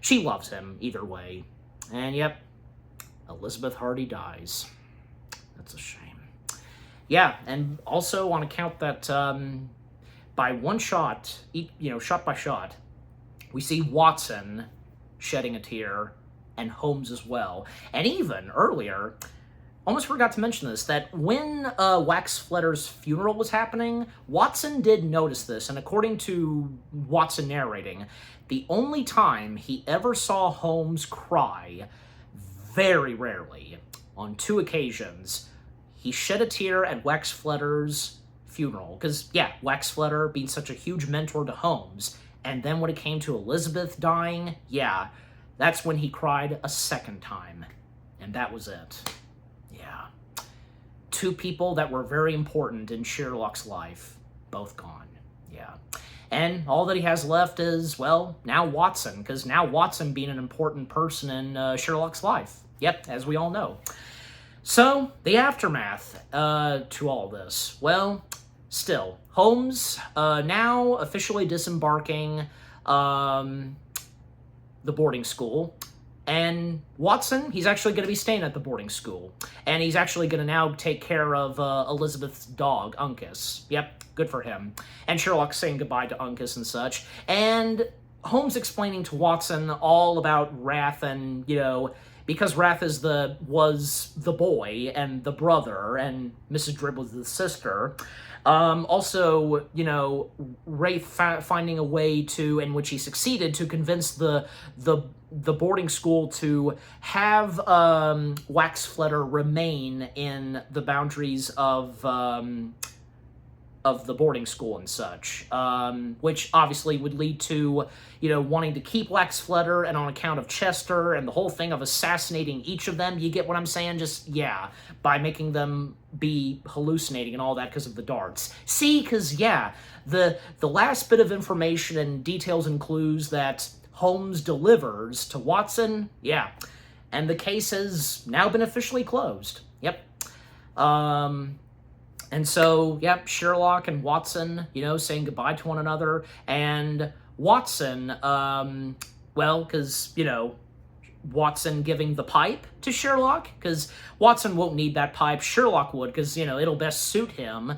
She loves him either way. And yep, Elizabeth Hardy dies. That's a shame. Yeah, and also on account that by one shot, you know, shot by shot, we see Watson shedding a tear, and Holmes as well. And even earlier, almost forgot to mention this, that when Wax Flitter's funeral was happening, Watson did notice this, and according to Watson narrating, the only time he ever saw Holmes cry, very rarely, on 2 occasions, he shed a tear at Wax Flitter's funeral. Because, yeah, Wax Flitter being such a huge mentor to Holmes, and then when it came to Elizabeth dying, yeah, that's when he cried a second time. And that was it. Yeah. 2 people that were very important in Sherlock's life, both gone. Yeah. And all that he has left is, well, now Watson, because now Watson being an important person in Sherlock's life. Yep, as we all know. So, the aftermath to all this. Well, still, Holmes now officially disembarking the boarding school. And Watson, he's actually going to be staying at the boarding school. And he's actually going to now take care of Elizabeth's dog, Uncas. Yep, good for him. And Sherlock saying goodbye to Uncas and such. And Holmes explaining to Watson all about Wrath and, you know, because Wrath was the boy and the brother, and Mrs. Dribb was the sister. Also, you know, Wraith finding a way to, in which he succeeded, to convince the boarding school to have Wax Flitter remain in the boundaries of the boarding school and such, which obviously would lead to, you know, wanting to keep Wax Flitter, and on account of Chester and the whole thing of assassinating each of them, you get what I'm saying? Just, yeah, by making them be hallucinating and all that because of the darts. See, because, yeah, the last bit of information and details and clues that Holmes delivers to Watson, yeah, and the case has now been officially closed. Yep. And so, yep, Sherlock and Watson, you know, saying goodbye to one another, and Watson, well, because, you know, Watson giving the pipe to Sherlock, because Watson won't need that pipe, Sherlock would, because, you know, it'll best suit him,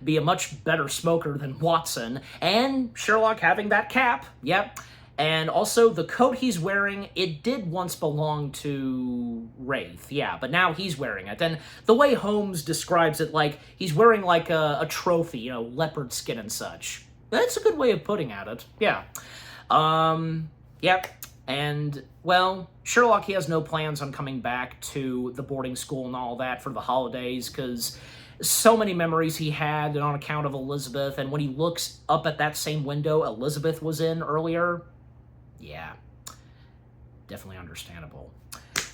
be a much better smoker than Watson, and Sherlock having that cap, yep. And also, the coat he's wearing, it did once belong to Wraith, yeah, but now he's wearing it. And the way Holmes describes it, like, he's wearing, like, a trophy, you know, leopard skin and such. That's a good way of putting it, yeah. Yep, and, well, Sherlock, he has no plans on coming back to the boarding school and all that for the holidays, because so many memories he had, and on account of Elizabeth, and when he looks up at that same window Elizabeth was in earlier, yeah, definitely understandable.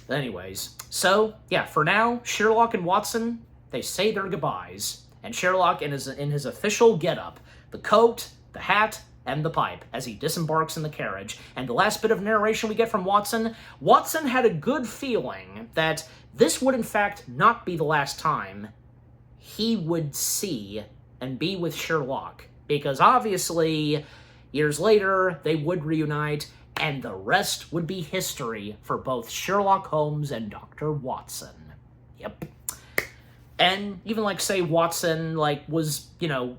But anyways, so, yeah, for now, Sherlock and Watson, they say their goodbyes. And Sherlock, in his official getup, the coat, the hat, and the pipe, as he disembarks in the carriage. And the last bit of narration we get from Watson, Watson had a good feeling that this would, in fact, not be the last time he would see and be with Sherlock. Because, obviously, years later, they would reunite, and the rest would be history for both Sherlock Holmes and Dr. Watson. Yep. And even, like, say, Watson, like, was, you know,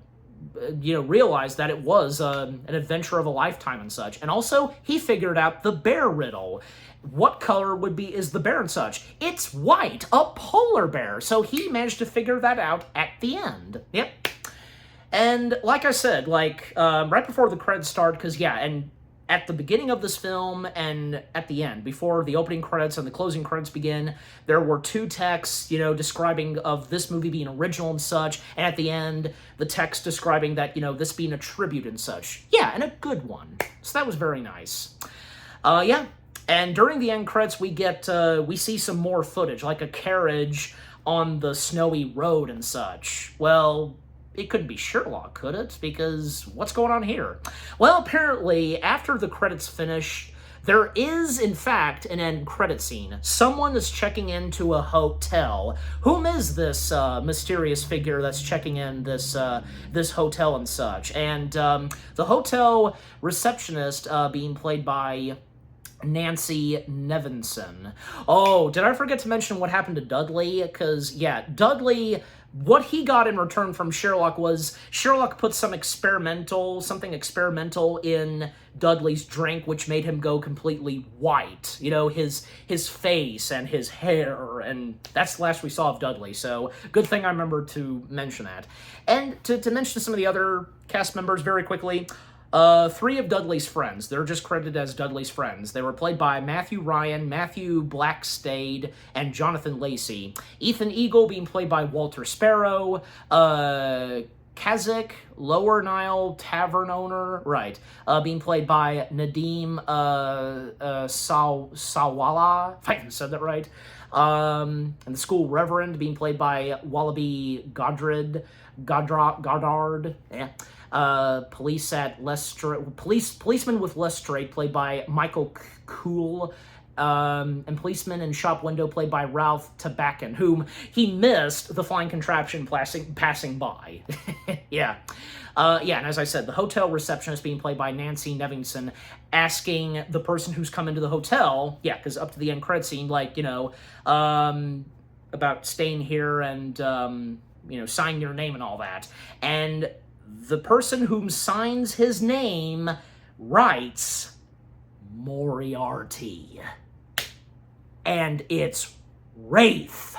realized that it was an adventure of a lifetime and such. And also, he figured out the bear riddle. What color is the bear and such? It's white, a polar bear. So he managed to figure that out at the end. Yep. And like I said, right before the credits start, because and at the beginning of this film and at the end, before the opening credits and the closing credits begin, there were two texts, describing of this movie being original and such, and at the end, the text describing that, this being a tribute and such. Yeah, and a good one. So that was very nice. And during the end credits, we see some more footage, like a carriage on the snowy road and such. Well, it couldn't be Sherlock, could it? Because what's going on here? Well, apparently, after the credits finish, there is, in fact, an end credit scene. Someone is checking into a hotel. Whom is this mysterious figure that's checking in this hotel and such? And the hotel receptionist being played by Nancy Nevinson. Oh, did I forget to mention what happened to Dudley? Because, Dudley, what he got in return from Sherlock was Sherlock put something experimental in Dudley's drink, which made him go completely white. His face and his hair, and that's the last we saw of Dudley, so good thing I remembered to mention that. And to mention some of the other cast members very quickly, three of Dudley's friends. They're just credited as Dudley's friends. They were played by Matthew Ryan, Matthew Blackstade, and Jonathan Lacey. Ethan Eagle being played by Walter Sparrow. Kazakh, Lower Nile Tavern owner, right, being played by Nadim Sawala, if I even said that right. And the school reverend being played by Wallaby Goddard. Yeah. Policeman with Lestrade, played by Michael Cool, and policeman in shop window, played by Ralph Tabakin, whom he missed the flying contraption passing by. Yeah. And as I said, the hotel receptionist being played by Nancy Nevinson, asking the person who's come into the hotel, because up to the end credit scene, about staying here and, sign your name and all that. And the person whom signs his name writes Moriarty. And it's Wraith.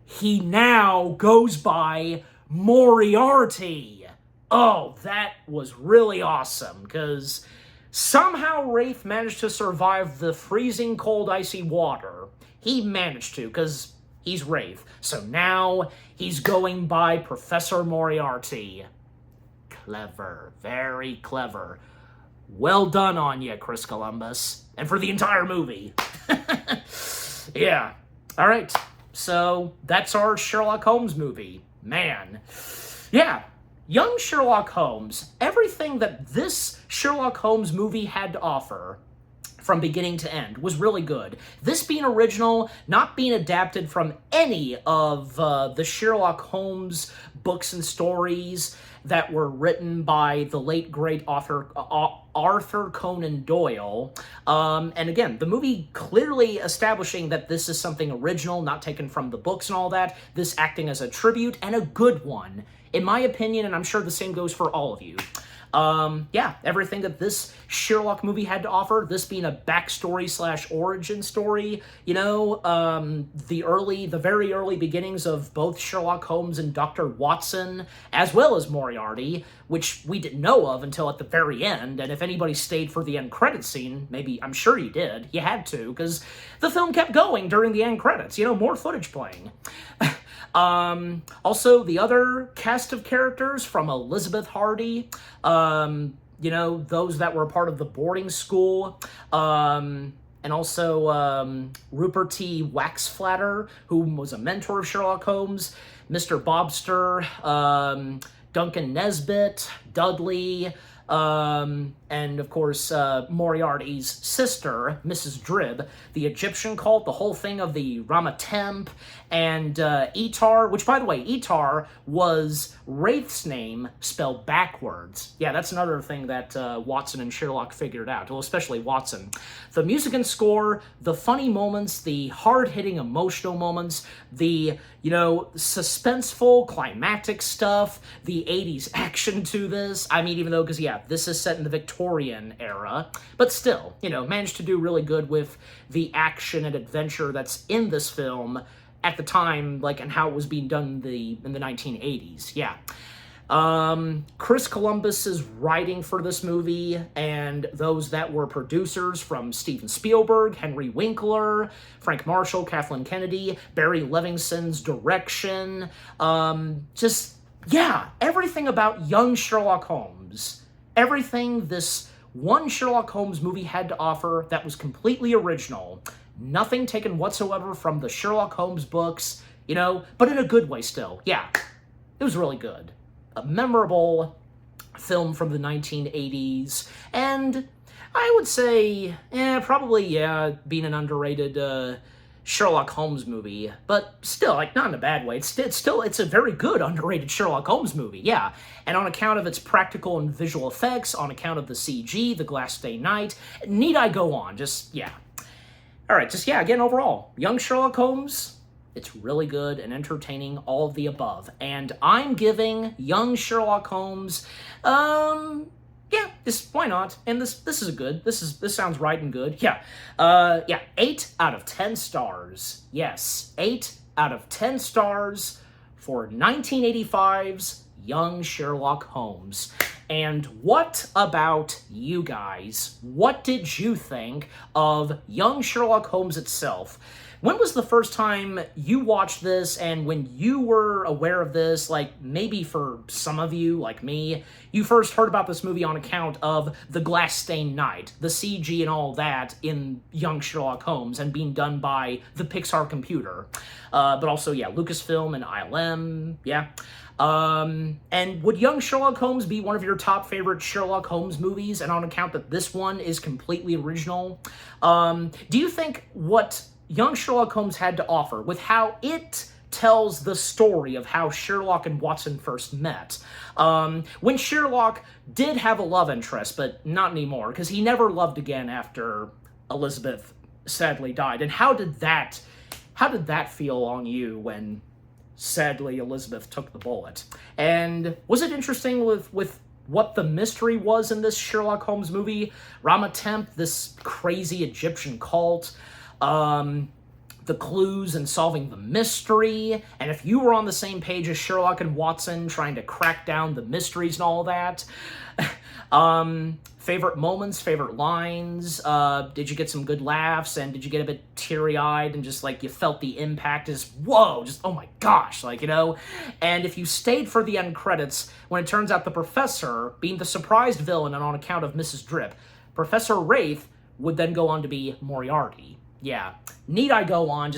He now goes by Moriarty. Oh, that was really awesome, because somehow Wraith managed to survive the freezing cold, icy water. He managed to, because he's Wraith. So now he's going by Professor Moriarty. Clever. Very clever. Well done on you, Chris Columbus. And for the entire movie. Yeah. All right. So that's our Sherlock Holmes movie. Man. Yeah. Young Sherlock Holmes. Everything that this Sherlock Holmes movie had to offer from beginning to end was really good. This being original, not being adapted from any of the Sherlock Holmes books and stories that were written by the late, great author Arthur Conan Doyle. And again, the movie clearly establishing that this is something original, not taken from the books and all that, this acting as a tribute, and a good one, in my opinion, and I'm sure the same goes for all of you. Everything that this Sherlock movie had to offer, this being a backstory / origin story, the very early beginnings of both Sherlock Holmes and Dr. Watson, as well as Moriarty, which we didn't know of until at the very end, and if anybody stayed for the end credits scene, I'm sure you did, you had to, because the film kept going during the end credits, more footage playing. Also, the other cast of characters, from Elizabeth Hardy, those that were part of the boarding school, and also Rupert T. Waxflatter, who was a mentor of Sherlock Holmes, Mr. Bobster, Duncan Nesbitt, Dudley, and of course, Moriarty's sister, Mrs. Drib, the Egyptian cult, the whole thing of the Ramatemp, and Etar, which, by the way, Etar was Wraith's name spelled backwards. Yeah, that's another thing that Watson and Sherlock figured out, well, especially Watson. The music and score, the funny moments, the hard-hitting emotional moments, the, suspenseful, climactic stuff, the 80s action to this. I mean, even though, because, yeah, this is set in the Victorian era, but still, managed to do really good with the action and adventure that's in this film at the time, and how it was being done in the 1980s. Yeah. Chris Columbus's writing for this movie, and those that were producers from Steven Spielberg, Henry Winkler, Frank Marshall, Kathleen Kennedy, Barry Levingson's direction, everything about young Sherlock Holmes, everything this one Sherlock Holmes movie had to offer that was completely original, nothing taken whatsoever from the Sherlock Holmes books, but in a good way still. Yeah, it was really good. A memorable film from the 1980s, and I would say, being an underrated Sherlock Holmes movie, but still, not in a bad way. It's a very good underrated Sherlock Holmes movie, yeah. And on account of its practical and visual effects, on account of the CG, the glass stained night, need I go on? Again, overall, young Sherlock Holmes, it's really good and entertaining, all of the above. And I'm giving young Sherlock Holmes, why not? And this is good. This sounds right and good. Yeah. 8 out of 10 stars. Yes, 8 out of 10 stars for 1985's Young Sherlock Holmes. And what about you guys? What did you think of Young Sherlock Holmes itself? When was the first time you watched this, and when you were aware of this, maybe for some of you, like me, you first heard about this movie on account of the glass-stained night, the CG and all that in Young Sherlock Holmes, and being done by the Pixar computer. But also, Lucasfilm and ILM, and would Young Sherlock Holmes be one of your top favorite Sherlock Holmes movies, and on account that this one is completely original? Do you think what Young Sherlock Holmes had to offer, with how it tells the story of how Sherlock and Watson first met, when Sherlock did have a love interest, but not anymore, because he never loved again after Elizabeth sadly died, and how did that feel on you when sadly Elizabeth took the bullet? And was it interesting with what the mystery was in this Sherlock Holmes movie? Ramatemp, this crazy Egyptian cult, the clues and solving the mystery, and if you were on the same page as Sherlock and Watson trying to crack down the mysteries and all that. Favorite moments, favorite lines, did you get some good laughs, and did you get a bit teary-eyed and just you felt the impact, oh my gosh, and if you stayed for the end credits, when it turns out the professor, being the surprised villain and on account of Mrs. Drip, Professor Wraith would then go on to be Moriarty. Yeah. Need I go on?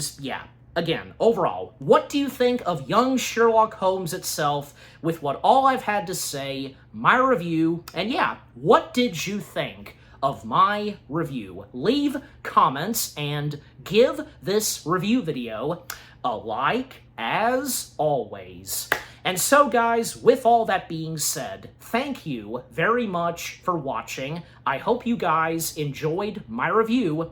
Again, overall, what do you think of Young Sherlock Holmes itself, with what all I've had to say, my review, and what did you think of my review? Leave comments and give this review video a like, as always. And so, guys, with all that being said, thank you very much for watching. I hope you guys enjoyed my review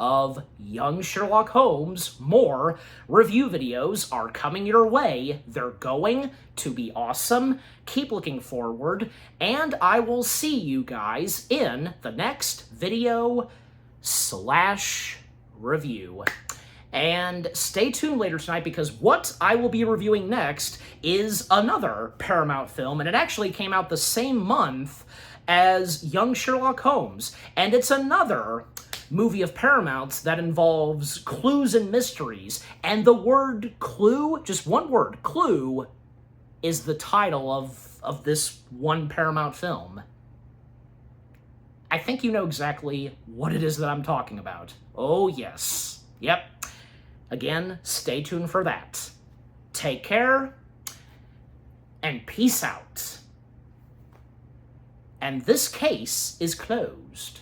of Young Sherlock Holmes. More review videos are coming your way. They're going to be awesome. Keep looking forward, and I will see you guys in the next video / review. And stay tuned later tonight, because what I will be reviewing next is another Paramount film, and it actually came out the same month as Young Sherlock Holmes, and it's another movie of Paramount's that involves clues and mysteries, and the word clue, just one word, clue, is the title of this one Paramount film. I think you know exactly what it is that I'm talking about. Oh yes. Yep. Again, stay tuned for that. Take care, and peace out. and this case is closed.